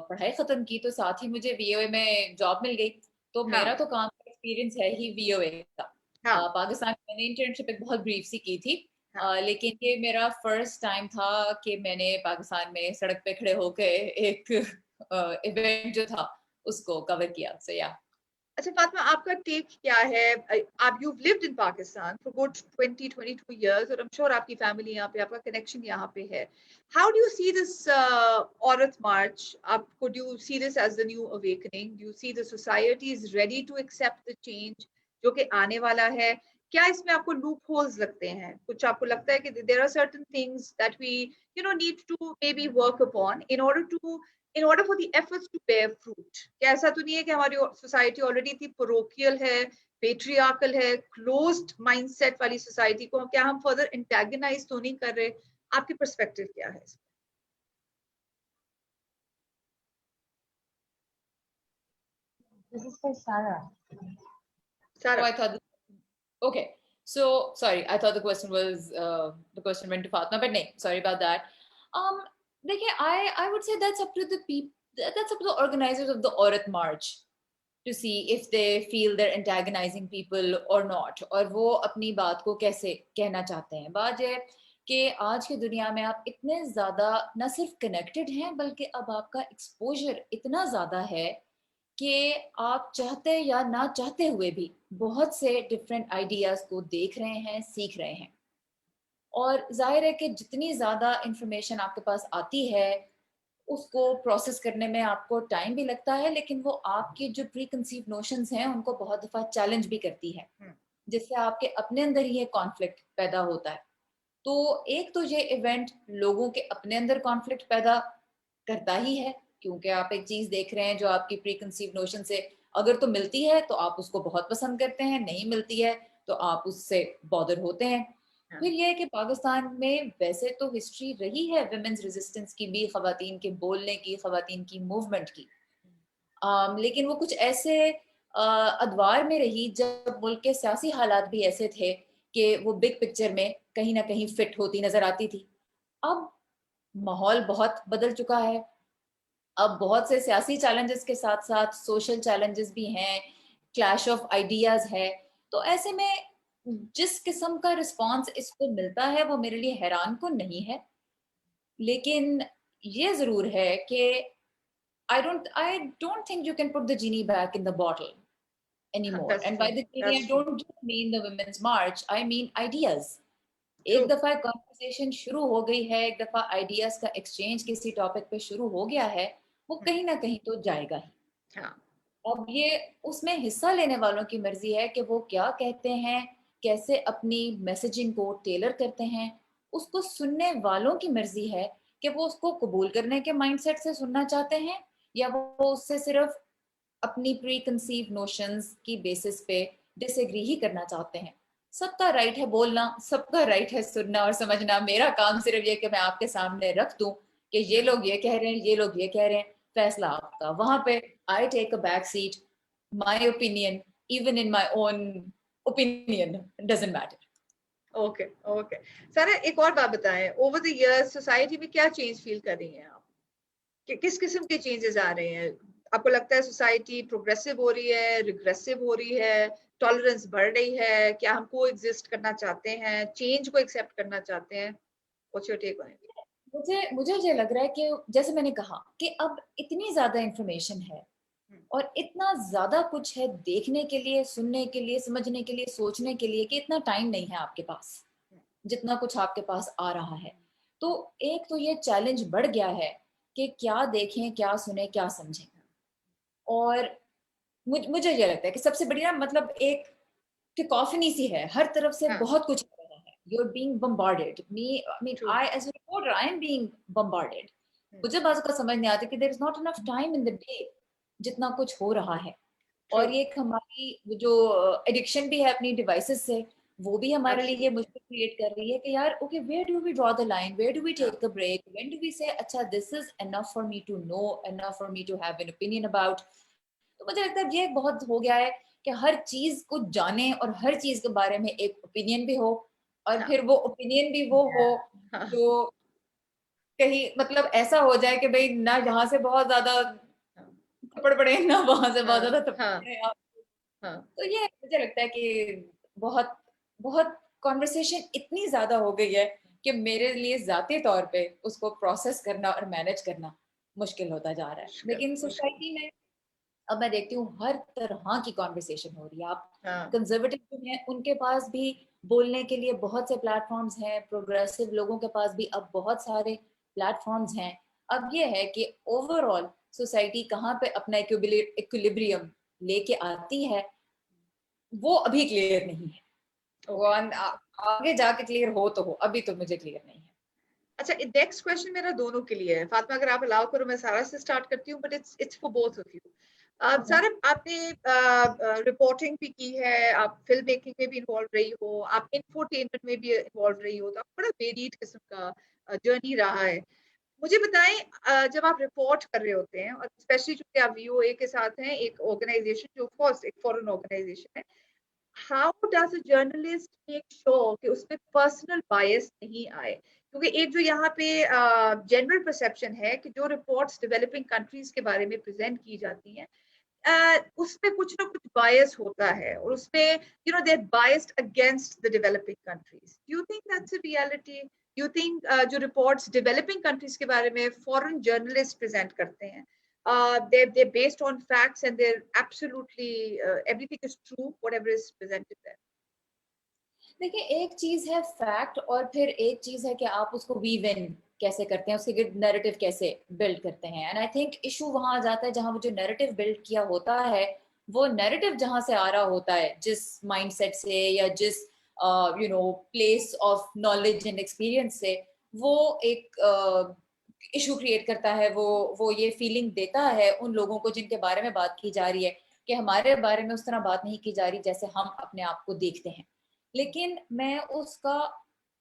S3: पढ़ाई खत्म की तो साथ ही मुझे VOA में जॉब मिल गई. तो मेरा तो काम का एक्सपीरियंस है ही VOA का. पाकिस्तान में मैंने इंटर्नशिप एक बहुत ब्रीफ सी की थी. लेकिन ये मेरा फर्स्ट टाइम था कि मैंने पाकिस्तान में सड़क पे खड़े होकर एक इवेंट जो था उसको कवर किया. So yeah.
S1: अच्छा फातिमा, आपका टेक क्या है? आप you've lived in Pakistan for good 22 years और I'm sure आपकी फैमिली यहाँ पे, आपका कनेक्शन यहाँ पे है. How do you see this औरत मार्च? Could you see this as the new awakening? Do you see the society is ready to accept the change जो कि आने वाला है? क्या इसमें आपको लूप होल्स लगते हैं? कुछ आपको लगता है कि there are certain things that we need to maybe work upon in order for the efforts to bear fruit? क्या ऐसा तो नहीं है कि हमारी सोसाइटी ऑलरेडी इतनी parochial है, patriarchal है, closed mindset वाली सोसाइटी को क्या हम फर्दर एंटेगनाइज तो नहीं कर रहे? आपकी पर्सपेक्टिव क्या है?
S2: This is for Sara.
S3: Sara. Oh, I thought okay. So sorry, I thought the question was the question went to Fatima, but no, sorry about that. देखिए, I would say that's up to the people, that's up to the organizers of the Aurat March to see if they feel they're antagonizing people or not, और वो अपनी बात को कैसे कहना चाहते हैं. बात ये कि आज की दुनिया में आप इतने ज़्यादा न सिर्फ कनेक्टेड हैं बल्कि अब आपका एक्सपोजर इतना ज़्यादा है कि आप चाहते या ना चाहते हुए भी बहुत से डिफरेंट आइडियाज़ को देख रहे हैं, सीख रहे हैं. और जाहिर है कि जितनी ज़्यादा इंफॉर्मेशन आपके पास आती है उसको प्रोसेस करने में आपको टाइम भी लगता है, लेकिन वो आपके जो प्री कंसीव नोशंस हैं उनको बहुत दफ़ा चैलेंज भी करती है, जिससे आपके अपने अंदर ही एक कॉन्फ्लिक्ट पैदा होता है. तो एक तो ये इवेंट लोगों के अपने अंदर कॉन्फ्लिक्ट पैदा करता ही है, क्योंकि आप एक चीज़ देख रहे हैं जो आपकी प्री कंसीव नोशन से अगर तो मिलती है तो आप उसको बहुत पसंद करते हैं, नहीं मिलती है तो आप उससे बॉदर होते हैं. फिर यह है कि पाकिस्तान में वैसे तो हिस्ट्री रही है विमेंस रेजिस्टेंस की भी, ख़वातीन के बोलने की, ख़वातीन की मूवमेंट की, लेकिन वो कुछ ऐसे अदवार में रही जब मुल्क के सियासी हालात भी ऐसे थे कि वो बिग पिक्चर में कहीं ना कहीं फिट होती नजर आती थी. अब माहौल बहुत बदल चुका है, अब बहुत से सियासी चैलेंजेस के साथ साथ सोशल चैलेंजेस भी हैं, क्लैश ऑफ आइडियाज है। तो ऐसे में जिस किस्म का रिस्पॉन्स इसको मिलता है वो मेरे लिए हैरान कुन नहीं है, लेकिन ये जरूर है कि I don't think you can put the genie back in the bottle anymore.
S1: That's
S3: And by
S1: true.
S3: the genie, I
S1: That's true.
S3: don't just mean the Women's March, I mean ideas. एक
S1: True.
S3: दफा conversation शुरू हो गई है, एक दफा ideas का exchange किसी टॉपिक पे शुरू हो गया है, वो कहीं ना कहीं तो जाएगा ही।
S1: हाँ,
S3: अब ये उसमें हिस्सा लेने वालों की मर्जी है कि वो क्या कहते हैं, कैसे अपनी मैसेजिंग को टेलर करते हैं। उसको सुनने वालों की मर्जी है कि वो उसको कबूल करने के माइंडसेट से सुनना चाहते हैं, या वो उससे सिर्फ अपनी प्री कंसीव नोशंस की बेसिस पे डिसएग्री ही करना चाहते हैं। सबका राइट है बोलना, सबका राइट है सुनना और समझना। मेरा काम सिर्फ ये कि मैं आपके सामने रख दूं कि ये लोग ये कह रहे हैं, ये लोग ये कह रहे हैं, फैसला आपका। वहां पे I take a back seat, my opinion even in my own opinion doesn't matter.
S1: Okay okay. Sara, एक और बात बताएं, ओवर द इयर्स सोसाइटी में क्या चेंज फील कर रही हैं आप? किस किस्म के चेंजेस आ रहे हैं? आपको लगता है सोसाइटी प्रोग्रेसिव हो रही है, रिग्रेसिव हो रही है, टॉलरेंस बढ़ रही है? क्या हम को एग्जिस्ट करना चाहते हैं, चेंज को एक्सेप्ट करना चाहते हैं? What's your take on it?
S3: मुझे मुझे ये लग रहा है कि जैसे मैंने कहा कि अब इतनी ज्यादा इंफॉर्मेशन है और इतना ज्यादा कुछ है देखने के लिए, सुनने के लिए, समझने के लिए, सोचने के लिए, कि इतना टाइम नहीं है आपके पास जितना कुछ आपके पास आ रहा है। तो एक तो ये चैलेंज बढ़ गया है कि क्या देखें, क्या सुने, क्या समझें। और मुझे ये लगता है कि सबसे बढ़िया मतलब एक cacophony सी है, हर तरफ से
S1: हाँ,
S3: बहुत कुछ आ रहा है। You're being bombarded. I mean,
S1: true.
S3: I as a reporter, I am being bombarded. मुझे बाजू का समझ नहीं आती कि there is not enough time in the day जितना कुछ हो रहा है।
S1: ट्रू।
S3: और ये एक हमारी जो एडिक्शन भी है अपनी डिवाइसेस से, वो भी हमारे लिए ये मुश्किल क्रिएट कर रही है कि यार okay, where do we draw the line, where do we take a break, when do we say अच्छा this is enough for me to know, enough for me to have an opinion about. तो मुझे लगता है ये बहुत हो गया है कि हर चीज को जाने और हर चीज के बारे में एक ओपिनियन भी हो, और
S1: हाँ,
S3: फिर वो ओपिनियन भी वो हो
S1: हाँ,
S3: जो कहीं मतलब ऐसा हो जाए कि भाई ना यहाँ से बहुत ज्यादा थप्पड़ पड़े, ना वहां से बहुत
S1: हाँ,
S3: ज्यादा थप्पड़
S1: हाँ,
S3: पड़े।
S1: हाँ,
S3: तो ये मुझे लगता है कि बहुत बहुत कॉन्वर्सेशन इतनी ज्यादा हो गई है कि मेरे लिए जाती तौर पे उसको प्रोसेस करना और मैनेज करना मुश्किल होता जा रहा है।
S1: मुश्किल
S3: लेकिन
S1: मुश्किल।
S3: सोसाइटी में अब मैं देखती हूँ हर तरह की कॉन्वर्सेशन हो रही है। आप
S1: हाँ,
S3: कंजर्वेटिव जो हैं उनके पास भी बोलने के लिए बहुत से प्लेटफॉर्म्स हैं, प्रोग्रेसिव लोगों के पास भी अब बहुत सारे प्लेटफॉर्म्स हैं। अब ये है कि ओवरऑल सोसाइटी कहाँ पे अपना इक्विलिब्रियम लेके आती है वो अभी क्लियर नहीं है। वो
S1: ओके।
S3: आगे जाके क्लियर हो तो हो, अभी तो मुझे क्लियर नहीं है।
S1: अच्छा, नेक्स्ट क्वेश्चन मेरा दोनों के लिए है। फातिमा, अगर आप अलाउ करो, मैं सारा से स्टार्ट करती हूँ, but it's for both of you. सारा, आपने रिपोर्टिंग भी की है, आप फिल्म मेकिंग में भी इन्वॉल्व रही हो, आप इंफोटेनमेंट में भी इन्वॉल्व रही हो, तो आप बड़ा वेरिड किस्म का जर्नी रहा है। मुझे बताएं, जब आप रिपोर्ट कर रहे होते हैं, और स्पेशली चूंकि आप वीओए के साथ हैं, एक ऑर्गेनाइजेशन जो ऑफकोर्स एक फॉरेन ऑर्गेनाइजेशन है, how does a journalist make sure कि उसमें पर्सनल बायस नहीं आए? क्योंकि एक जो यहाँ पे जनरल परसेप्शन है कि जो रिपोर्ट्स डेवलपिंग कंट्रीज के बारे में प्रेजेंट की जाती हैं, उसमें कुछ ना कुछ बायस होता है, और उसमें they are biased against the developing countries. Do you think that's a reality? You think जो रिपोर्ट्स डेवलपिंग कंट्रीज के बारे में फॉरेन जर्नलिस्ट प्रेजेंट करते हैं, they're based on facts and they're absolutely everything is true whatever is presented there?
S3: देखिए, एक चीज है फैक्ट और फिर एक चीज है कि आप उसको वीव इन कैसे करते हैं, उसके नैरेटिव कैसे बिल्ड करते हैं। एंड आई थिंक इशू वहां आ जाता है जहां वो जो नैरेटिव बिल्ड किया होता है, वो नैरेटिव जहां से आ रहा होता है, जिस माइंडसेट से या जिस place of knowledge and experience से, वो एक इशू क्रिएट करता है। वो ये फीलिंग देता है उन लोगों को जिनके बारे में बात की जा रही है कि हमारे बारे में उस तरह बात नहीं की जा रही जैसे हम अपने आप को देखते हैं। लेकिन मैं उसका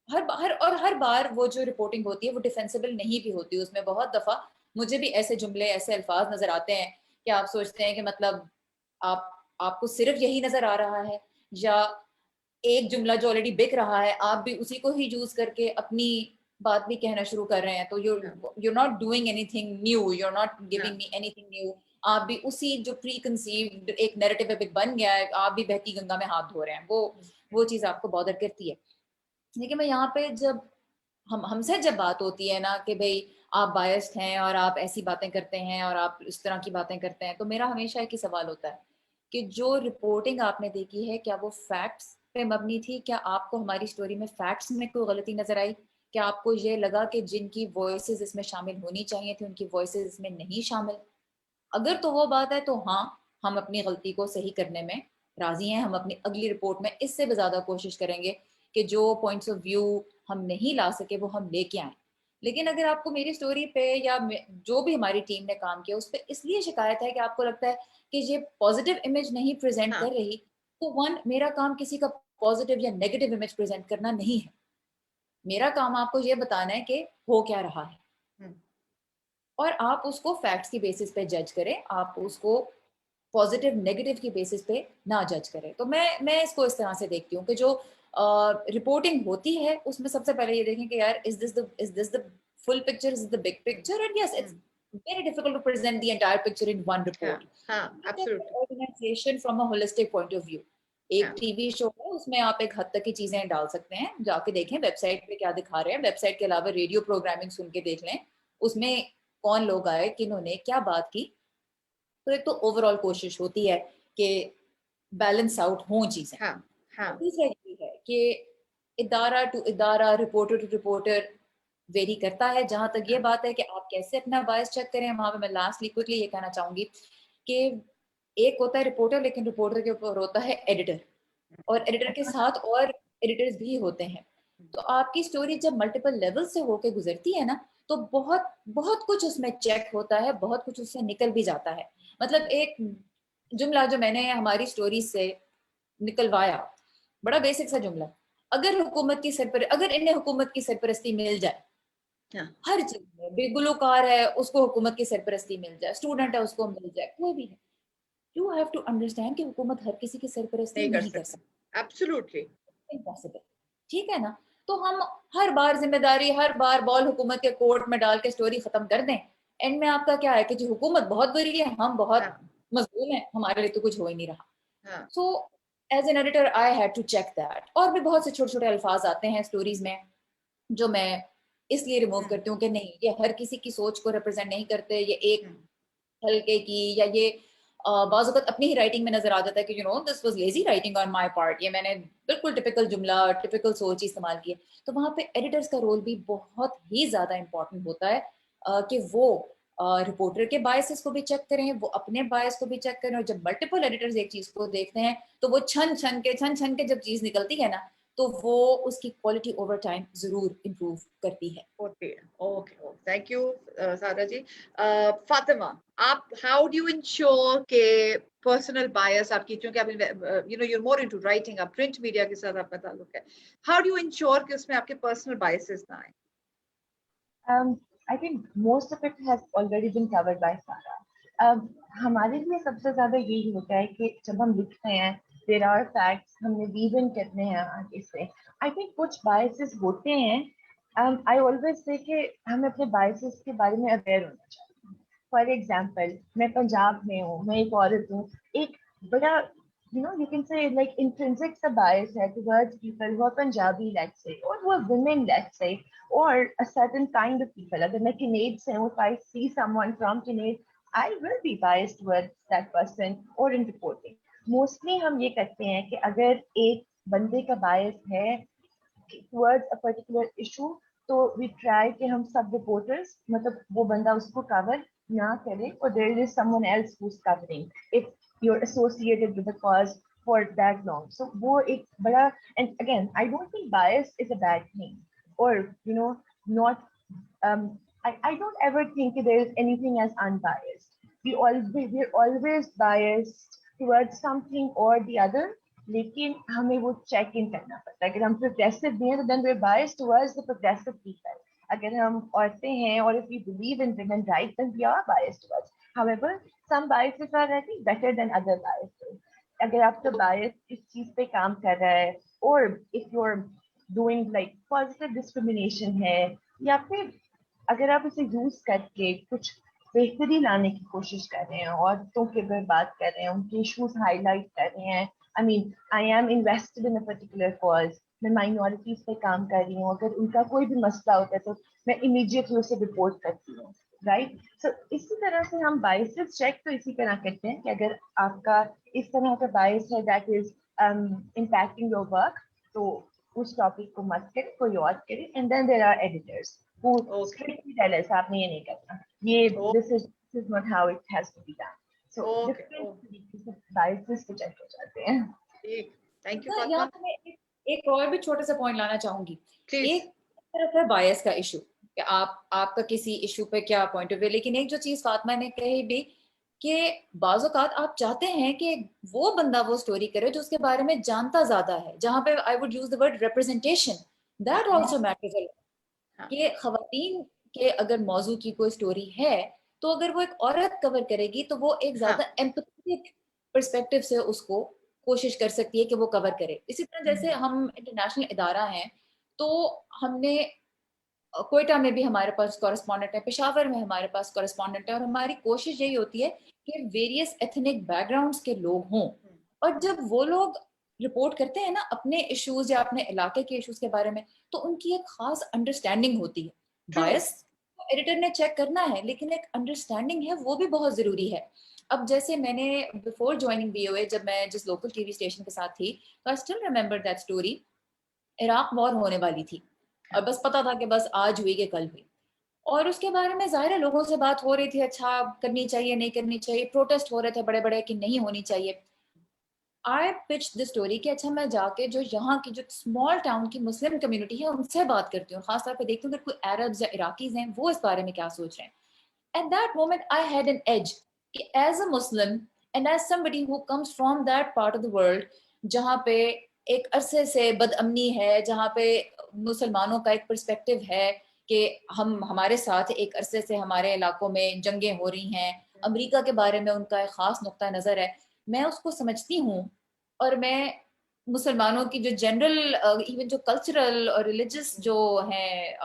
S3: हर बार वो जो रिपोर्टिंग होती है वो डिफेंसिबल नहीं भी होती। उसमें बहुत दफा मुझे भी ऐसे जुमले, ऐसे अल्फाज नजर आते हैं कि आप सोचते हैं कि मतलब आप आपको सिर्फ यही नजर आ रहा है, या एक जुमला जो ऑलरेडी बिक रहा है आप भी उसी को ही यूज करके अपनी बात भी कहना शुरू कर रहे हैं, तो you're not doing anything new, you're not giving me anything new. आप भी उसी जो प्री कंसीव्ड एक नैरेटिव एक बन गया है, आप भी बहती गंगा में हाथ धो रहे हैं, वो चीज आपको बॉदर करती है। लेकिन मैं यहाँ पे जब हमसे जब बात होती है ना कि भाई आप बायस्ड हैं और आप ऐसी बातें करते हैं और आप इस तरह की बातें करते हैं, तो मेरा हमेशा एक ही सवाल होता है कि जो रिपोर्टिंग आपने देखी है क्या वो फैक्ट्स पे मबनी थी? क्या आपको हमारी स्टोरी में फैक्ट्स में कोई गलती नजर आई? क्या आपको ये लगा कि जिनकी वॉइसेस इसमें शामिल होनी चाहिए थी उनकी वॉइसेस इसमें नहीं शामिल? अगर तो वो बात है तो हाँ, हम अपनी गलती को सही करने में राजी हैं। हम अपनी अगली रिपोर्ट में इससे भी ज्यादा कोशिश करेंगे कि जो पॉइंट्स ऑफ व्यू हम नहीं ला सके वो हम लेके आए। लेकिन अगर आपको मेरी स्टोरी पे या जो भी हमारी टीम ने काम किया उस पर इसलिए शिकायत है कि आपको लगता है कि ये पॉजिटिव इमेज नहीं प्रेजेंट कर रही, तो वन, मेरा काम किसी का पॉजिटिव या नेगेटिव इमेज प्रेजेंट करना नहीं है। मेरा काम आपको ये बताना है कि हो क्या रहा है, और आप उसको फैक्ट्स की बेसिस पे जज करें, आप उसको पॉजिटिव नेगेटिव की बेसिस पे ना जज करें। तो मैं इसको इस तरह से देखती हूँ कि जो रिपोर्टिंग होती है उसमें सबसे पहले ये देखें कि यार is this the full picture, is the big picture, and yes it's very difficult to present the entire picture in one report.
S1: Absolutely.
S3: Organization from a holistic point of view. एक टीवी शो है उसमें आप एक हद तक की चीजें डाल सकते हैं, जाके देखें वेबसाइट पे क्या दिखा रहे हैं, वेबसाइट के अलावा रेडियो प्रोग्रामिंग सुन के देख लें उसमें कौन लोग आए, किन्होंने क्या बात की। तो एक तो ओवरऑल कोशिश होती है कि बैलेंस आउट हो चीजें। तीसरा ये है कि इदारा टू इदारा, रिपोर्टर टू रिपोर्टर वेरी करता है। जहां तक ये बात है कि आप कैसे अपना बायस चेक करें, वहां पे मैं लास्टली क्विकली ये कहना चाहूंगी कि एक होता है रिपोर्टर, लेकिन रिपोर्टर के ऊपर होता है एडिटर, और एडिटर के साथ और एडिटर्स भी होते हैं। तो आपकी स्टोरी जब मल्टीपल लेवल से होके गुजरती है ना, तो बहुत बहुत कुछ उसमें चेक होता है, बहुत कुछ उससे निकल भी जाता है। मतलब एक जुमला जो मैंने हमारी स्टोरी से निकलवाया, बड़ा बेसिक सा जुमला, अगर इन्हें हुकूमत की सरपरस्ती मिल जाए, हर चीज में, बेगुलकार है उसको हुकूमत की सरपरस्ती मिल जाए, स्टूडेंट है उसको मिल जाए, कोई भी है, यू हैव टू अंडरस्टैंड कि हुकूमत हर किसी की सरपरस्ती नहीं कर सकती।
S1: एब्सोल्युटली
S3: इम्पॉसिबल, ठीक है ना? तो हम हर बार जिम्मेदारी, हर बार बॉल हुकूमत के कोर्ट में डाल के स्टोरी खत्म कर दें, एंड में आपका क्या है कि जी हुकूमत बहुत बुरी है, हम बहुत मजलूम है, हमारे लिए तो कुछ हो ही नहीं रहा। So as an editor I had to check that. और भी बहुत से छोटे छोटे अल्फाज आते हैं स्टोरीज में जो मैं इसलिए रिमूव करती हूँ कि नहीं, ये हर किसी की सोच को रिप्रेजेंट नहीं करते, ये एक हल्के की, या ये बाज़ वक़्त अपनी ही राइटिंग में नजर आ जाता है कि this was lazy writing on my part, ये मैंने बिल्कुल टिपिकल जुमला, टिपिकल सोच इस्तेमाल की है। तो वहाँ पे एडिटर्स का रोल भी बहुत ही ज्यादा इंपॉर्टेंट होता है कि वो रिपोर्टर के बायसेस को भी चेक करें, वो अपने बायस को भी चेक करें, और जब मल्टीपल एडिटर्स एक चीज को देखते हैं तो वो छन छन के जब चीज निकलती है ना, तो वो उसकी क्वालिटी ओवर टाइम जरूर इम्प्रूव करती है।
S1: ओके, थैंक यू सादा जी। फातिमा, आप हाउ डू यू इंश्योर के पर्सनल बायस आपकी, क्योंकि आप you're more into writing, आप प्रिंट मीडिया के साथ आपका ताल्लुक है, हाउ डू यू इंश्योर कि उसमें आपके पर्सनल बायसेस ना आए?
S2: I think most of it has already been covered by Sara. हमारे लिए सबसे ज्यादा यही होता है कि जब हम लिखते हैं there are facts, हमने रीजन करने हैं आगे से। I think कुछ biases होते हैं। I always say कि हमें अपने biases के बारे में aware होना चाहिए। For example, मैं पंजाब में हूँ, मैं एक औरत हूँ, एक बड़ा you can say like intrinsic सा bias है towards people who are Punjabi, let's say, or who are women, let's say, or a certain kind of people. अगर मैं Kinnaid से हूँ, if I see someone from Kinnaid, I will be biased towards that person or in reporting. Mostly हम ये करते हैं कि अगर एक बंदे का bias है towards a particular issue, तो we try कि हम सब reporters, मतलब वो बंदा उसको cover ना करे, or there is someone else who's covering if you're associated with the cause for that long. So वो एक बड़ा, and again, I don't think bias is a bad thing, or not. I don't ever think there is anything as unbiased. We're always biased towards something or the other, लेकिन हमें वो check in करना पड़ता है। अगर हम progressive भी हैं तो then we are biased towards the progressive people. अगर हम औरतें हैं और if we believe in women right then we are biased towards. However some biases are I think better than other biases. अगर आपका बायस इस चीज पे काम कर रहा है, और if you are doing like positive discrimination है, या फिर अगर आप इसे यूज करके कुछ बेहतरी लाने की कोशिश कर रहे हैं, औरतों के बारे बात कर रहे हैं, उनके इश्यूज हाईलाइट कर रहे हैं, I am invested in a particular cause, मैं माइनॉरिटीज पे काम कर रही हूँ, अगर उनका कोई भी मसला होता है तो मैं इमीडिएटली उसे रिपोर्ट करती हूँ, राइट। सो इसी तरह से हम बायसेस चेक तो इसी तरह करते हैं कि अगर आपका इस तरह का बायस है that is impacting your work, तो उस टॉपिक को मत करें, कोई और करे। And then there are editors who
S1: Okay.
S2: strictly tell us आपने ये नहीं करना, ये
S1: Oh,
S2: this is not how it has to be done. So
S1: okay.
S2: different
S1: Oh,
S2: तरीके से biases को check हो जाते हैं।
S1: ठीक। थैंक यू
S3: तो यहाँ
S1: फातिमा।
S3: पे मैं एक और भी छोटा सा पॉइंट लाना चाहूंगी।
S1: प्लीज।
S3: एक तरफ है बायस का इशू कि आपका किसी इशू पे क्या पॉइंट ऑफ व्यू, लेकिन एक जो चीज फातिमा ने कही भी कि बाज़ औक़ात आप चाहते हैं कि वो बंदा वो स्टोरी करे जो उसके बारे में जानता ज्यादा है, जहां पे I would use the word representation,
S1: हाँ
S3: that also matters a lot.
S1: हाँ
S3: कि खवातीन के अगर मौजू की कोई स्टोरी है तो अगर वो एक औरत कवर करेगी तो वो एक
S1: हाँ
S3: ज्यादा एम्पैथेटिक पर्सपेक्टिव से उसको कोशिश कर सकती है कि वो कवर करे। इसी तरह जैसे हम इंटरनेशनल इदारा हैं तो हमने कोयटा में भी हमारे पास कॉरेस्पॉन्डेंट है, पेशावर में हमारे पास कॉरेस्पॉन्डेंट है, और हमारी कोशिश यही होती है कि वेरियस एथनिक बैकग्राउंड्स के लोग हों। और जब वो लोग रिपोर्ट करते हैं ना अपने इश्यूज या अपने इलाके के इश्यूज के बारे में, तो उनकी एक खास अंडरस्टैंडिंग होती है।
S1: ट्रू।
S3: बायस एडिटर ने चेक करना है, लेकिन एक अंडरस्टैंडिंग है वो भी बहुत जरूरी है। अब जैसे मैंने बिफोर ज्वाइनिंग बीओए, जब मैं जिस लोकल टीवी स्टेशन के साथ थी, तो I still remember that story. Iraq war होने वाली थी और
S1: हाँ
S3: बस पता था कि बस आज हुई कि कल हुई, और उसके बारे में जाहिर है लोगों से बात हो रही थी, अच्छा करनी चाहिए नहीं करनी चाहिए, प्रोटेस्ट हो रहे थे बड़े बड़े कि नहीं होनी चाहिए। आई पिच द स्टोरी कि अच्छा मैं जाके जो यहाँ की जो स्मॉल टाउन की मुस्लिम कम्युनिटी है उनसे बात करती हूँ, खासतौर पे देखती हूँ अगर कोई अरब्स या इराकीज हैं वो इस बारे में क्या सोच रहे हैं। At that moment I had an as कि as a Muslim and as somebody who comes from that part of the world जहाँ पे एक अरसे से बदअमनी है, जहाँ पे मुसलमानों का एक पर्सपेक्टिव है कि हम हमारे साथ एक अरसे से हमारे इलाकों में जंगें हो रही हैं, अमेरिका के बारे में उनका एक खास नुक्ता नज़र है, मैं उसको समझती हूँ। और मैं मुसलमानों की जो जनरल इवन जो कल्चरल और रिलीजियस जो हैं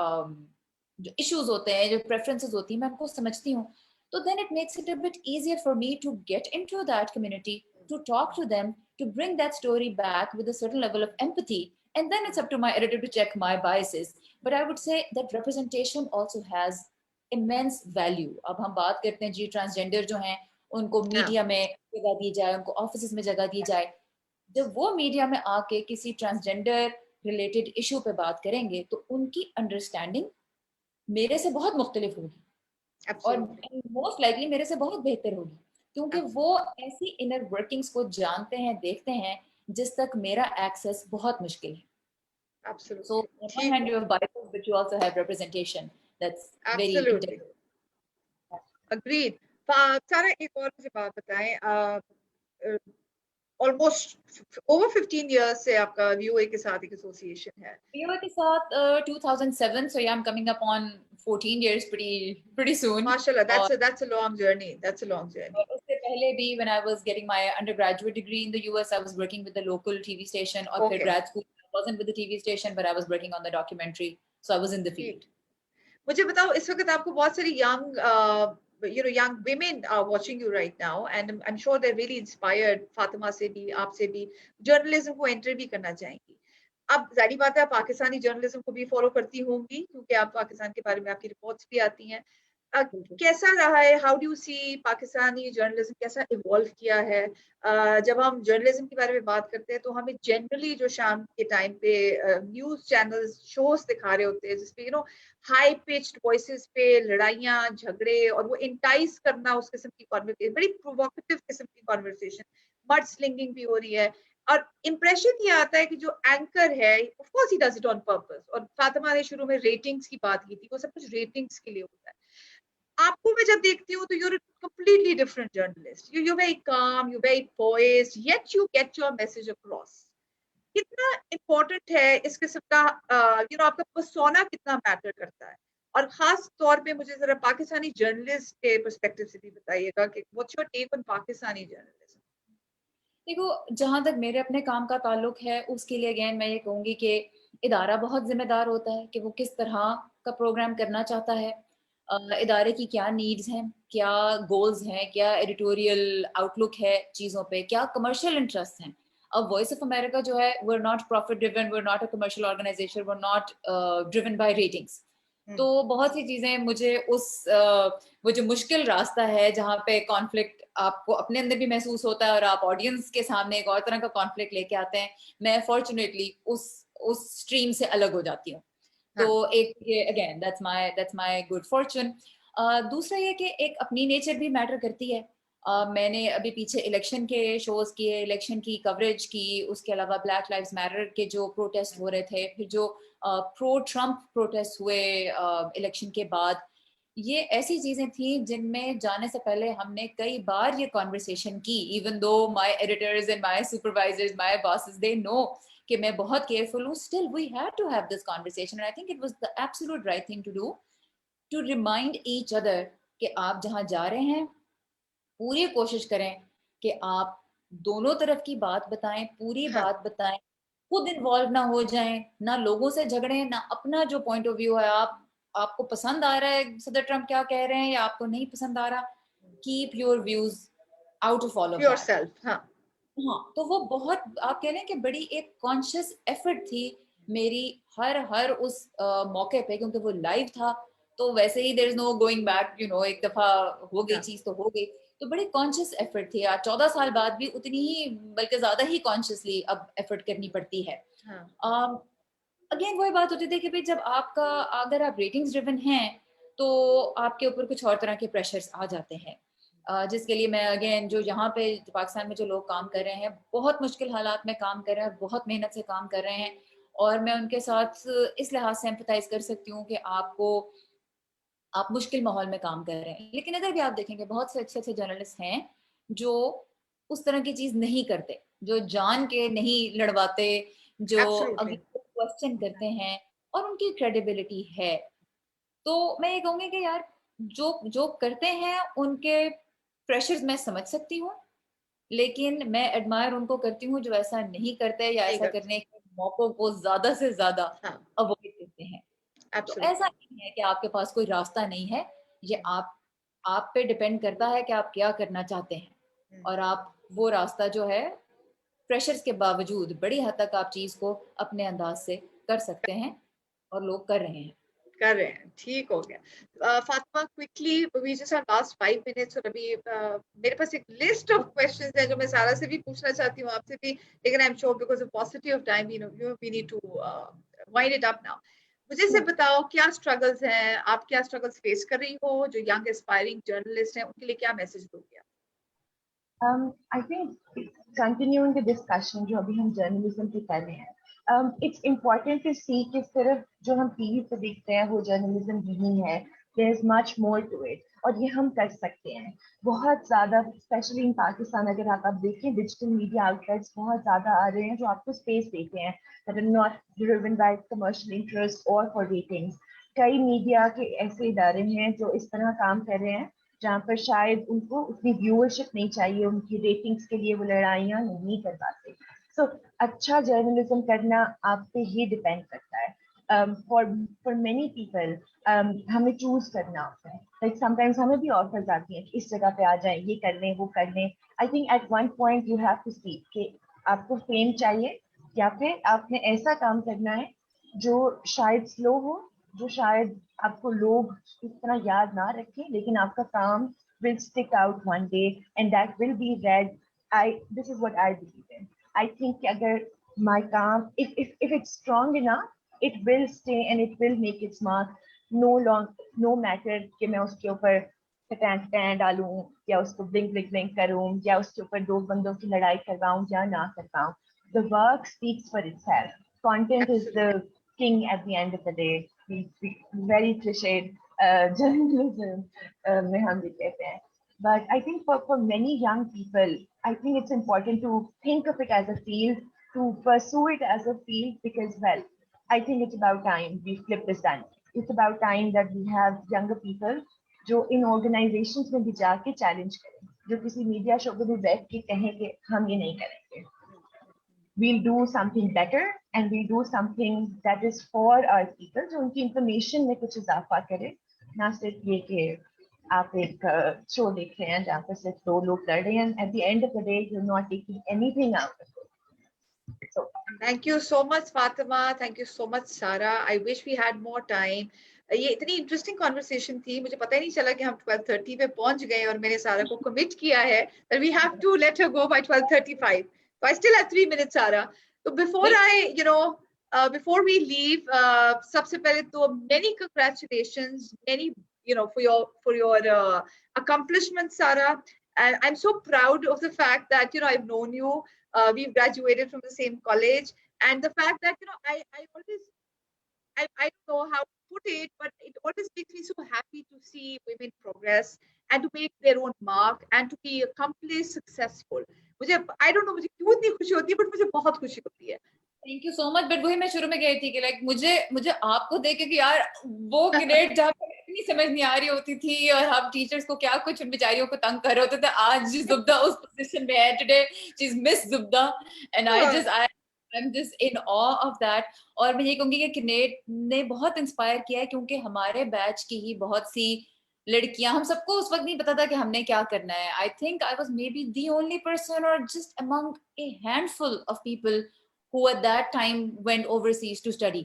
S3: जो इश्यूज होते हैं, जो प्रेफरेंसेस होती हैं, मैं उनको समझती हूँ। तो then it makes it a bit easier for me to get into that community, to talk to them, to bring that story back with a certain level of empathy, and then it's up to my editor to check my biases. But I would say that representation also has immense value. अब हम बात करते हैं जी transgender जो हैं उनको
S1: हाँ
S3: media में जगह दी जाए, उनको ऑफिस में जगह दी जाए। जब वो मीडिया में आके किसी ट्रांसजेंडर रिलेटेड इशू पे बात करेंगे तो उनकी अंडरस्टैंडिंग मेरे से बहुत मुख्तलिफ होगी, और
S1: एब्सोल्युटली
S3: मोस्ट लाइकली मेरे से बहुत बेहतर होगी, क्योंकि वो ऐसी इनर वर्किंग्स को जानते हैं, देखते हैं, जिस तक मेरा एक्सेस बहुत मुश्किल है। So
S1: एब्सोल्युटली
S3: on one
S1: ठीक
S3: hand
S1: है।
S3: you have biases, but you also have representation that's very
S1: absolutely
S3: integral.
S1: Agreed. सारा एक और मुझे बात बताएं, ऑलमोस्ट ओवर 15 इयर्स से आपका वीओए के साथ एक एसोसिएशन है।
S3: BOA के साथ 2007, so yeah, I'm coming up on 14 years pretty soon.
S1: माशाल्लाह,
S3: और
S1: that's a long journey, that's a long journey।
S3: उससे पहले भी when I was getting my undergraduate degree in the US, I was working with the local TV station, और फिर
S1: okay
S3: grad school I wasn't with the TV station, but I was working on the documentary, so I was in the
S1: ठीक।
S3: field.
S1: मुझे बताओ, इस वक्त आपको बहुत सारी young women are watching you right now and I'm sure they're really inspired, Fatima से भी, आपसे भी, जर्नलिज्म को एंटर भी करना चाहेंगी। अब जाहिर बात है आप पाकिस्तानी जर्नलिज्म को भी फॉलो करती होंगी क्योंकि आप पाकिस्तान के बारे में आपकी रिपोर्ट्स भी आती हैं। कैसा रहा है, how do you see Pakistani journalism कैसा इवॉल्व किया है? जब हम जर्नलिज्म के बारे में बात करते हैं तो हमें जनरली जो शाम के टाइम पे न्यूज चैनल्स शोज दिखा रहे होते हैं जिसपे हाई पिच्ड वॉइसेस पे लड़ाइयाँ झगड़े और वो इंटाइस करना, उस किस्म की कॉन्वर्सेशन, बड़ी प्रोवोकेटिव किस्म की कॉन्वर्सेशन, मड स्लिंगिंग भी हो रही है। और इम्प्रेशन ये आता है कि जो एंकर है of course he does it on purpose, और फातिमा ने शुरू में रेटिंग्स की बात की थी, वो सब कुछ रेटिंग्स के लिए होता है। आपको मैं जब देखती हूँ तो you're a completely different journalist. You're very calm, you're very poised, yet you get your message across. कितना important है इस किस्म का आपका persona कितना मैटर करता है? और खास तौर पे मुझे जरा पाकिस्तानी जर्नलिस्ट के पर्सपेक्टिव से भी बताइएगा कि what's your take on Pakistani journalism?
S3: देखो, जहां तक मेरे अपने काम का ताल्लुक है उसके लिए अगेन मैं ये कहूंगी कि इदारा बहुत जिम्मेदार होता है कि वो किस तरह का प्रोग्राम करना चाहता है, इदारे की क्या नीड्स हैं, क्या गोल्स हैं, क्या एडिटोरियल आउटलुक है चीज़ों पे, क्या कमर्शियल इंटरेस्ट हैं। अब वॉइस ऑफ अमेरिका जो है, we're not profit driven, we're not a commercial organization, we're not driven by ratings. तो बहुत सी चीजें मुझे वो जो मुश्किल रास्ता है जहाँ पे कॉन्फ्लिक्ट आपको अपने अंदर भी महसूस होता है और आप ऑडियंस के सामने एक और तरह का कॉन्फ्लिक्ट लेके आते हैं, मैं फॉर्चुनेटली उस स्ट्रीम से अलग हो जाती हूँ। तो एक ये again that's my good Fortune. दूसरा ये कि एक अपनी नेचर भी मैटर करती है। मैंने अभी पीछे इलेक्शन के शोज किए, इलेक्शन की कवरेज की, उसके अलावा ब्लैक लाइव्स मैटर के जो प्रोटेस्ट हो रहे थे, फिर जो प्रो ट्रम्प प्रोटेस्ट हुए इलेक्शन के बाद, ये ऐसी चीजें थी जिनमें जाने से पहले हमने कई बार ये कॉन्वर्सेशन की। Even though my editors and my supervisors, my bosses, they know कि मैं बहुत केयरफुल हूँ, still we had to have this conversation and I think it was the absolute right thing to do, to remind each other कि आप जहां जा रहे हैं पूरी कोशिश करें कि आप दोनों तरफ की बात बताएं, पूरी बात बताएं, खुद इन्वॉल्व ना हो जाएं, ना लोगों से झगड़ें, ना अपना जो पॉइंट ऑफ व्यू है, आपको पसंद आ रहा है सदर ट्रम्प क्या कह रहे हैं या आपको नहीं पसंद आ रहा, keep your views out of all of that
S1: yourself. हाँ,
S3: तो वो बहुत, आप कह रहे हैं कि बड़ी एक कॉन्शियस एफर्ट थी मेरी हर उस मौके पे, क्योंकि वो लाइव था तो वैसे ही there is no going back, एक दफा हो गई चीज तो हो गई। तो बड़ी कॉन्शियस एफर्ट थी, आज 14 साल बाद भी उतनी ही बल्कि ज्यादा ही कॉन्शियसली अब एफर्ट करनी पड़ती है। अगेन वही बात होती थी कि भाई जब आपका, अगर आप रेटिंग्स ड्रिवन हैं तो आपके ऊपर कुछ और तरह के प्रेशर्स आ जाते हैं, जिसके लिए मैं अगेन जो यहाँ पे पाकिस्तान में जो लोग काम कर रहे हैं, बहुत मुश्किल हालात में काम कर रहे हैं, बहुत मेहनत से काम कर रहे हैं, और मैं उनके साथ इस लिहाज से एम्पथाइज कर सकती हूँ कि आप मुश्किल माहौल में काम कर रहे हैं। लेकिन अगर भी आप देखेंगे बहुत से अच्छे अच्छे जर्नलिस्ट हैं जो उस तरह की चीज नहीं करते, जो जान के नहीं लड़वाते, जो
S1: एब्सोल्युटली।
S3: अगले क्वेश्चन करते हैं और उनकी क्रेडिबिलिटी है। तो मैं ये कहूंगी कि यार जो जो करते हैं उनके प्रेशर्स मैं समझ सकती हूँ, लेकिन मैं एडमायर उनको करती हूँ जो ऐसा नहीं करते या
S1: नहीं
S3: ऐसा
S1: करते।
S3: करने के मौकों को ज्यादा से ज्यादा
S1: हाँ,
S3: अवॉइड करते हैं। तो ऐसा
S1: एब्सोल्युटली।
S3: नहीं है कि आपके पास कोई रास्ता नहीं है, ये आप पे डिपेंड करता है कि आप क्या करना चाहते हैं, और आप वो रास्ता जो है प्रेशर्स के बावजूद बड़ी हद तक आप चीज को अपने अंदाज से कर सकते हैं, और लोग कर रहे हैं।
S1: कर रहे हैं, ठीक हो गया। Fatima, quickly, we just have last 5 minutes, और अभी मेरे पास एक लिस्ट ऑफ क्वेश्चंस है जो मैं सारा से भी पूछना चाहती हूँ, आपसे भी, लेकिन I am sure because of paucity of time we need to wind it up now. मुझे से बताओ, क्या स्ट्रगल्स हैं, आप क्या स्ट्रगल्स फेस कर रही हो, जो यंग एस्पायरिंग जर्नलिस्ट हैं उनके लिए क्या मैसेज दोगे आप?
S2: I think continuing the discussion जो अभी हम जर्नलिज्म पे कर रहे हैं, it's important to see कि सिर्फ जो हम टीवी पे देखते हैं वो जर्नलिज्म नहीं है, there is much more to it, और ये हम कर सकते हैं बहुत ज्यादा, स्पेशली इन पाकिस्तान। अगर आप देखें डिजिटल मीडिया आउटलेट्स बहुत ज्यादा आ रहे हैं जो आपको स्पेस देते हैं, that are not driven by commercial interest or for ratings। कई मीडिया के ऐसे इदारे हैं जो इस तरह काम कर रहे हैं जहाँ पर शायद उनको उतनी व्यूअरशिप नहीं चाहिए, उनकी रेटिंग्स के लिए वो लड़ाइयाँ नहीं कर पाते। सो अच्छा जर्नलिज्म करना आप पे ही डिपेंड करता है। फॉर मेनी पीपल हमें चूज करना होता है, लाइक समटाइम्स हमें भी ऑफर्स आती हैं कि इस जगह पे आ जाए, ये कर लें वो कर लें। I think at one point you have to see कि आपको फेम चाहिए या फिर आपने ऐसा काम करना है जो शायद स्लो हो, जो शायद आपको लोग इस तरह याद ना रखें, लेकिन आपका काम will stick out one day and that will be read. This is what I believe in. I think कि अगर my काम, if it's strong enough, it will stay and it will make its mark. No matter कि मैं उसके ऊपर tan डालूं या उसको ब्लिंक करूं या उसके ऊपर दो बंदों की लड़ाई करवाऊं या ना करवाऊं, the work speaks for itself. Content is the
S1: Absolutely.
S2: king at the end of the day. Very cliched journalism में हम भी कहते हैं. But I think for many young people, I think it's important to think of it as a field, to pursue it as a field, because, well, I think it's about time we flip this dynamic. It's about time that we have younger people जो इन organizations में भी जाके challenge करें, जो किसी media show पे भी बैठ के कहें कि हम ये नहीं करेंगे. we'll do something better and we'll do something that is for our people, जो उनकी information में कुछ इजाफा करे, ना सिर्फ ये कि आप एक शो देख रहे हैं जहाँ पर सिर्फ दो लोग लड़ रहे हैं, at the end of the day you're not taking anything out of it. So
S1: Thank you so much, Fatima. Thank you so much, Sarah. I wish we had more time. ये इतनी इंटरेस्टिंग कॉन्वर्सेशन थी, मुझे पता ही नहीं चला कि हम 12:30 पे पहुंच गए और मैंने सारा को कमिट किया है that we have to let her go by 12:35. So I still have 3 minutes, Sarah. So before we leave, सबसे पहले तो many congratulations, many for your accomplishments, Sarah. And I'm so proud of the fact that I've known you. We've graduated from the same college, and the fact that I don't know how to put it, but it always makes me so happy to see women progress and to make their own mark and to be accomplished successful. I don't know मुझे क्यों इतनी खुशी होती है, but मुझे बहुत खुशी होती है.
S3: Thank you so much. But वही मैं शुरू में कही थी कि लाइक मुझे आपको देख के कि यार वो ग्रेड जहाँ पे इतनी समझ नहीं आ रही होती थी और हम टीचर्स को क्या कुछ उन बेचारियों को तंग कर रहे होते थे, आज जुब्दा उस पोजीशन में है. Today she is Miss Zubda and I'm just in awe of that. और मैं ये कहूंगी कि किनेट ने बहुत इंस्पायर किया है, क्योंकि हमारे बैच की ही बहुत सी लड़कियां, हम सबको उस वक्त नहीं पता था कि हमने क्या करना है. I think I was maybe the only person और just among a handful of people who at that time went overseas to study.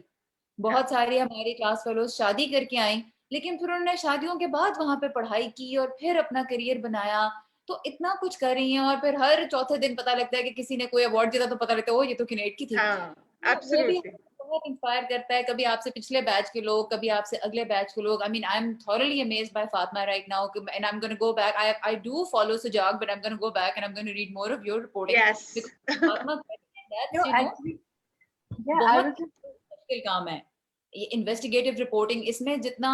S3: बहुत सारे हमारे क्लास फेलोज शादी करके आई, लेकिन फिर उन्होंने शादियों के बाद वहां पे पढ़ाई की और फिर अपना करियर बनाया. तो इतना कुछ कर रही हैं और फिर हर चौथे दिन पता लगता है कि किसी ने कोई अवार्ड जीता, तो पता लगता है ओ ये तो किनेट की थी. वो भी बहुत इंस्पायर करता है. कभी आपसे पिछले बैच के लोग, कभी आपसे अगले बैच के लोग. I mean, I'm thoroughly amazed by Fatma right now, and I'm going to go back. I do follow Sujag, but I'm going to go back and I'm going to read more of your reporting.
S1: Yes.
S3: Because Fatma, that's
S2: actually,
S3: बहुत मुश्किल काम है ये investigative reporting. इसमें जितना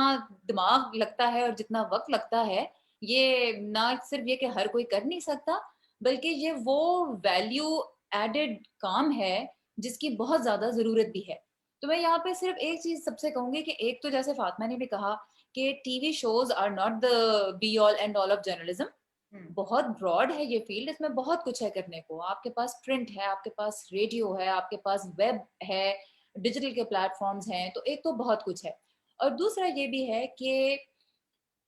S3: दिमाग लगता है और जितना वक्त लगता है, ये ना सिर्फ ये कि हर कोई कर नहीं सकता, बल्कि ये वो वैल्यू एडेड काम है जिसकी बहुत ज्यादा जरूरत भी है. तो मैं यहाँ पे सिर्फ एक चीज सबसे कहूंगी कि एक तो जैसे फातिमा ने भी कहा कि TV shows are not the be all and all of journalism. बहुत ब्रॉड है ये फील्ड, इसमें बहुत कुछ है करने को. आपके पास प्रिंट है, आपके पास रेडियो है, आपके पास वेब है, डिजिटल के प्लेटफॉर्म्स हैं. तो एक तो बहुत कुछ है. और दूसरा ये भी है कि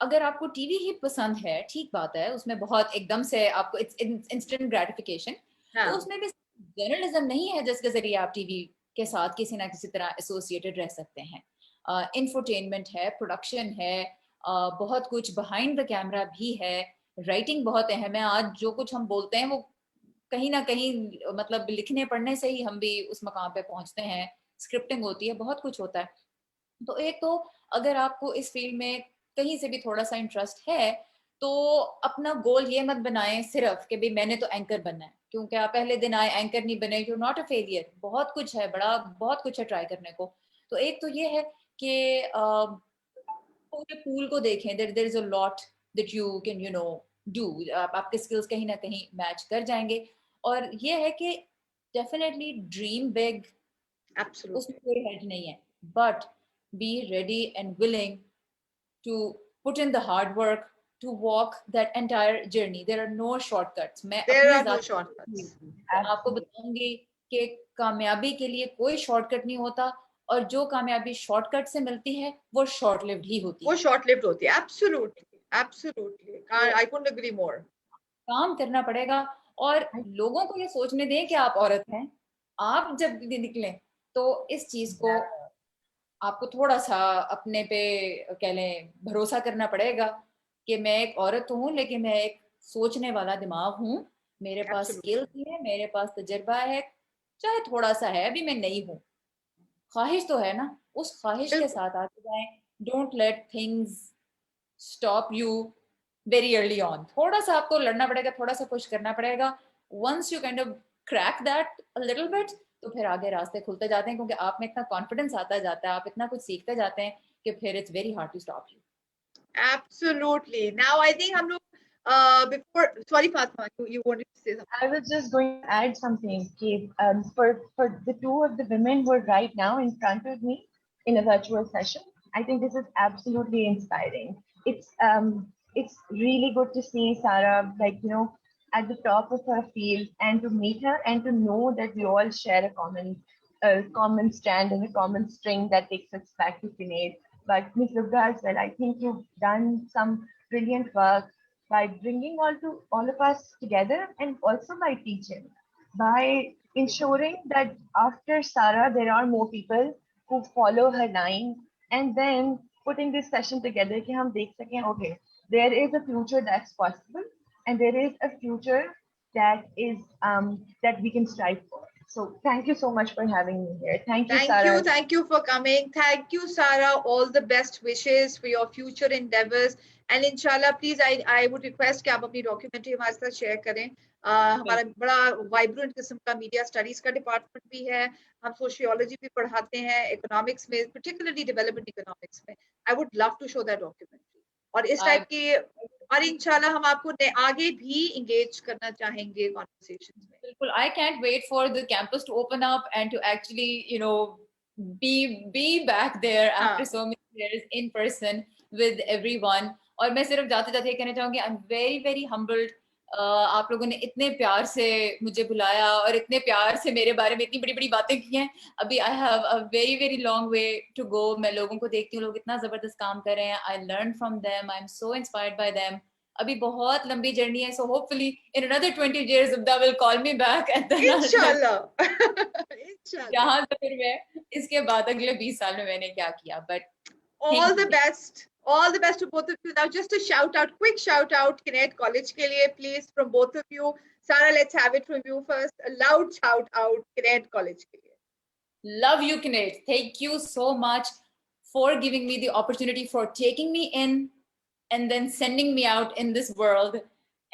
S3: अगर आपको टीवी ही पसंद है, ठीक बात है, उसमें बहुत एकदम से आपको इंस्टेंट ग्रेटिफिकेशन, तो उसमें भी जर्नलिज्म नहीं है जिसके जरिए आप टीवी के साथ किसी ना किसी तरह एसोसिएटेड रह सकते हैं. इंफोटेनमेंट है, प्रोडक्शन है, बहुत कुछ बिहाइंड द कैमरा भी है, राइटिंग बहुत अहम है. आज जो कुछ हम बोलते हैं वो कहीं ना कहीं मतलब लिखने पढ़ने से ही हम भी उस मकाम पे पहुंचते हैं. स्क्रिप्टिंग होती है, बहुत कुछ होता है. तो एक तो अगर आपको इस फील्ड में कहीं से भी थोड़ा सा इंटरेस्ट है, तो अपना गोल ये मत बनाएं सिर्फ कि भाई मैंने तो एंकर बनना है, क्योंकि आप पहले दिन आए एंकर नहीं बने, यू नॉट अ फेलियर. बहुत कुछ है, बड़ा बहुत कुछ है ट्राई करने को. तो एक तो ये है कि पूरे पूल को देखें. There is a lot that you can do. आपके स्किल्स कहीं ना कहीं मैच कर जाएंगे. और ये है कि डेफिनेटली ड्रीम बिग, उसमें कोई हेड नहीं है, but be ready and willing to put in the hard work to walk that entire journey. There are no shortcuts. मैं आपको बताऊंगी कि कामयाबी के लिए कोई शॉर्टकट नहीं होता, और जो कामयाबी शॉर्टकट से मिलती है वो शॉर्ट लिव्ड ही होती है.
S1: वो शॉर्ट लिव्ड होती है. Absolutely. I couldn't agree more.
S3: काम करना पड़ेगा. और लोगों को ये सोचने दें कि आप औरत हैं. आप जब निकले तो इस चीज को आपको थोड़ा सा अपने पे कह लें भरोसा करना पड़ेगा कि मैं एक औरत हूँ, लेकिन मैं एक सोचने वाला दिमाग हूँ. मेरे पास स्किल्स है, मेरे पास तजुर्बा है, चाहे थोड़ा सा है, अभी मैं नई हूँ. ख्वाहिश तो है ना, उस ख्वाहिश के साथ आगे जाएं. Don't let things stop you very early on. थोड़ा सा आपको लड़ना पड़ेगा, थोड़ा सा पुश करना पड़ेगा. Once you kind of crack that a little bit, तो फिर आगे रास्ते खुलते जाते हैं, क्योंकि आप में इतना कॉन्फिडेंस आता जाता है, आप इतना कुछ सीखते जाते हैं कि फिर it's very hard to stop you.
S1: Absolutely. Now I think हम लोग before, sorry Fatima, you wanted to say something.
S2: I was just going to add something. For the two of the women who are right now in front of me in a virtual session, I think this is absolutely inspiring. It's really good to see Sarah, at the top of her field, and to meet her and to know that we all share a common strand and a common string that takes us back to Sinead. But Ms. Lubda as well, I think you've done some brilliant work by bringing all of us together, and also by teaching, by ensuring that after Sarah, there are more people who follow her line, and then putting this session together कि हम देख सकें, okay, there is a future that's possible, and there is a future that is that we can strive for. So thank you so much for having me here. Thank you, Sarah.
S1: Thank you for coming. Thank you, Sarah. All the best wishes for your future endeavors. And inshallah, please, I would request कि आप अपनी documentary हमारे साथ share करें. हमारा बड़ा vibrant किस्म का media studies का department भी है. हम sociology भी पढ़ाते हैं, economics में, particularly development economics में. I would love to show that documentary. और इस type की और इंशाल्लाह हम आपको आगे भी engage करना चाहेंगे conversations में.
S3: बिल्कुल, I can't wait for the campus to open up and to actually, you know, be back there after so many years in person with everyone. और मैं सिर्फ जाते जाते कहना चाहूंगी, I'm very very humbled. आप लोगों ने इतने प्यार से मुझे बुलाया और इतने प्यार से मेरे बारे में इतनी बड़ी बड़ी बातें की हैं. अभी I have a very very long way to go. मैं लोगों को देखती हूँ, लोग इतना जबरदस्त काम कर रहे हैं. I learn from them. I'm so inspired by them. अभी बहुत लंबी जर्नी है, so hopefully in another 20 years Zubda will call me back and then
S1: इंशाल्लाह
S3: यहाँ से फिर मैं इसके बाद अगले 20 साल में मैंने क्या किया. But
S1: all the best to both of you. Now just a quick shout out Kinnaird College के लिए, please, from both of you. Sarah, let's have it from you first. A loud shout out Kinnaird College के लिए.
S3: Love you, Kinnaird. Thank you so much for giving me the opportunity, for taking me in and then sending me out in this world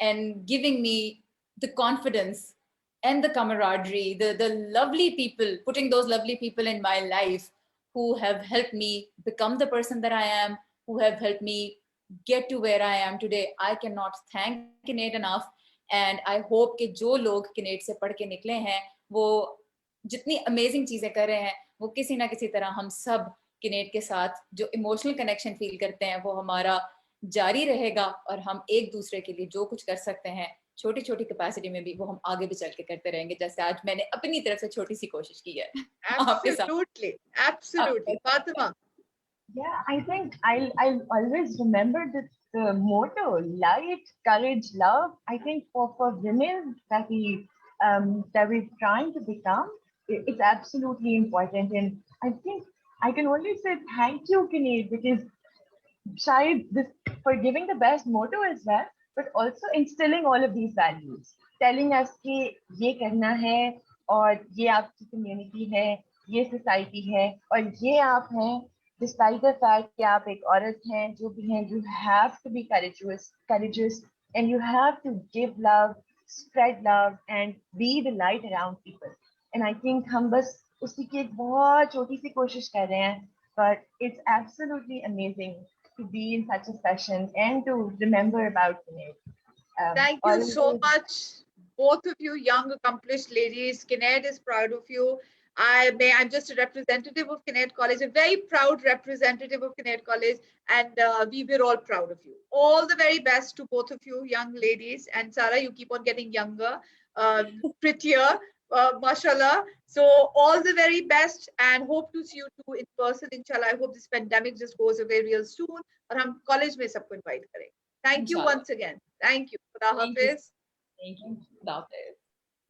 S3: and giving me the confidence and the camaraderie, the lovely people, putting those lovely people in my life who have helped me become the person that I am, who have helped me get to where I am today. I cannot thank Kinnaird enough, and I hope कि जो लोग Kinnaird से पढ़ के निकले हैं, वो जितनी amazing चीजें कर रहे हैं, वो किसी ना किसी तरह हम सब Kinnaird के साथ जो emotional connection feel करते हैं, वो हमारा जारी रहेगा, और हम एक दूसरे के लिए जो कुछ कर सकते हैं छोटी छोटी कैपेसिटी में भी, वो हम आगे भी चल के करते रहेंगे, जैसे आज मैंने अपनी तरफ से छोटी सी कोशिश की है.
S1: Absolutely. Fatima.
S2: Yeah, I think I'll always remember the motto: light, courage, love. I think for women that we're trying to become, it's absolutely important. And I think I can only say thank you, Kinnaird, because for giving the best motto as well, but also instilling all of these values, telling us कि ये करना है, और ये आपकी community है, ये society है, और ये आप हैं. Despite the fact कि आप एक औरत हैं, जो भी हैं, you have to be courageous, and you have to give love, spread love, and be the light around people. And I think हम बस उसी की एक बहुत छोटी सी कोशिश कर रहे हैं, but it's absolutely amazing to be in such a session and to remember about Kinnaird.
S1: Thank you so much, both of you young accomplished ladies. Kinnaird is proud of you. I'm just a representative of Kinnaird College, a very proud representative of Kinnaird College, and we were all proud of you. All the very best to both of you young ladies, and Sarah, you keep on getting younger, prettier, mashallah. So all the very best, and hope to see you two in person, inshallah. I hope this pandemic just goes away real soon, और हम college में सबको invite करें. Thank you once again. Thank you. Khuda Hafiz.
S3: Thank you. Khuda Hafiz.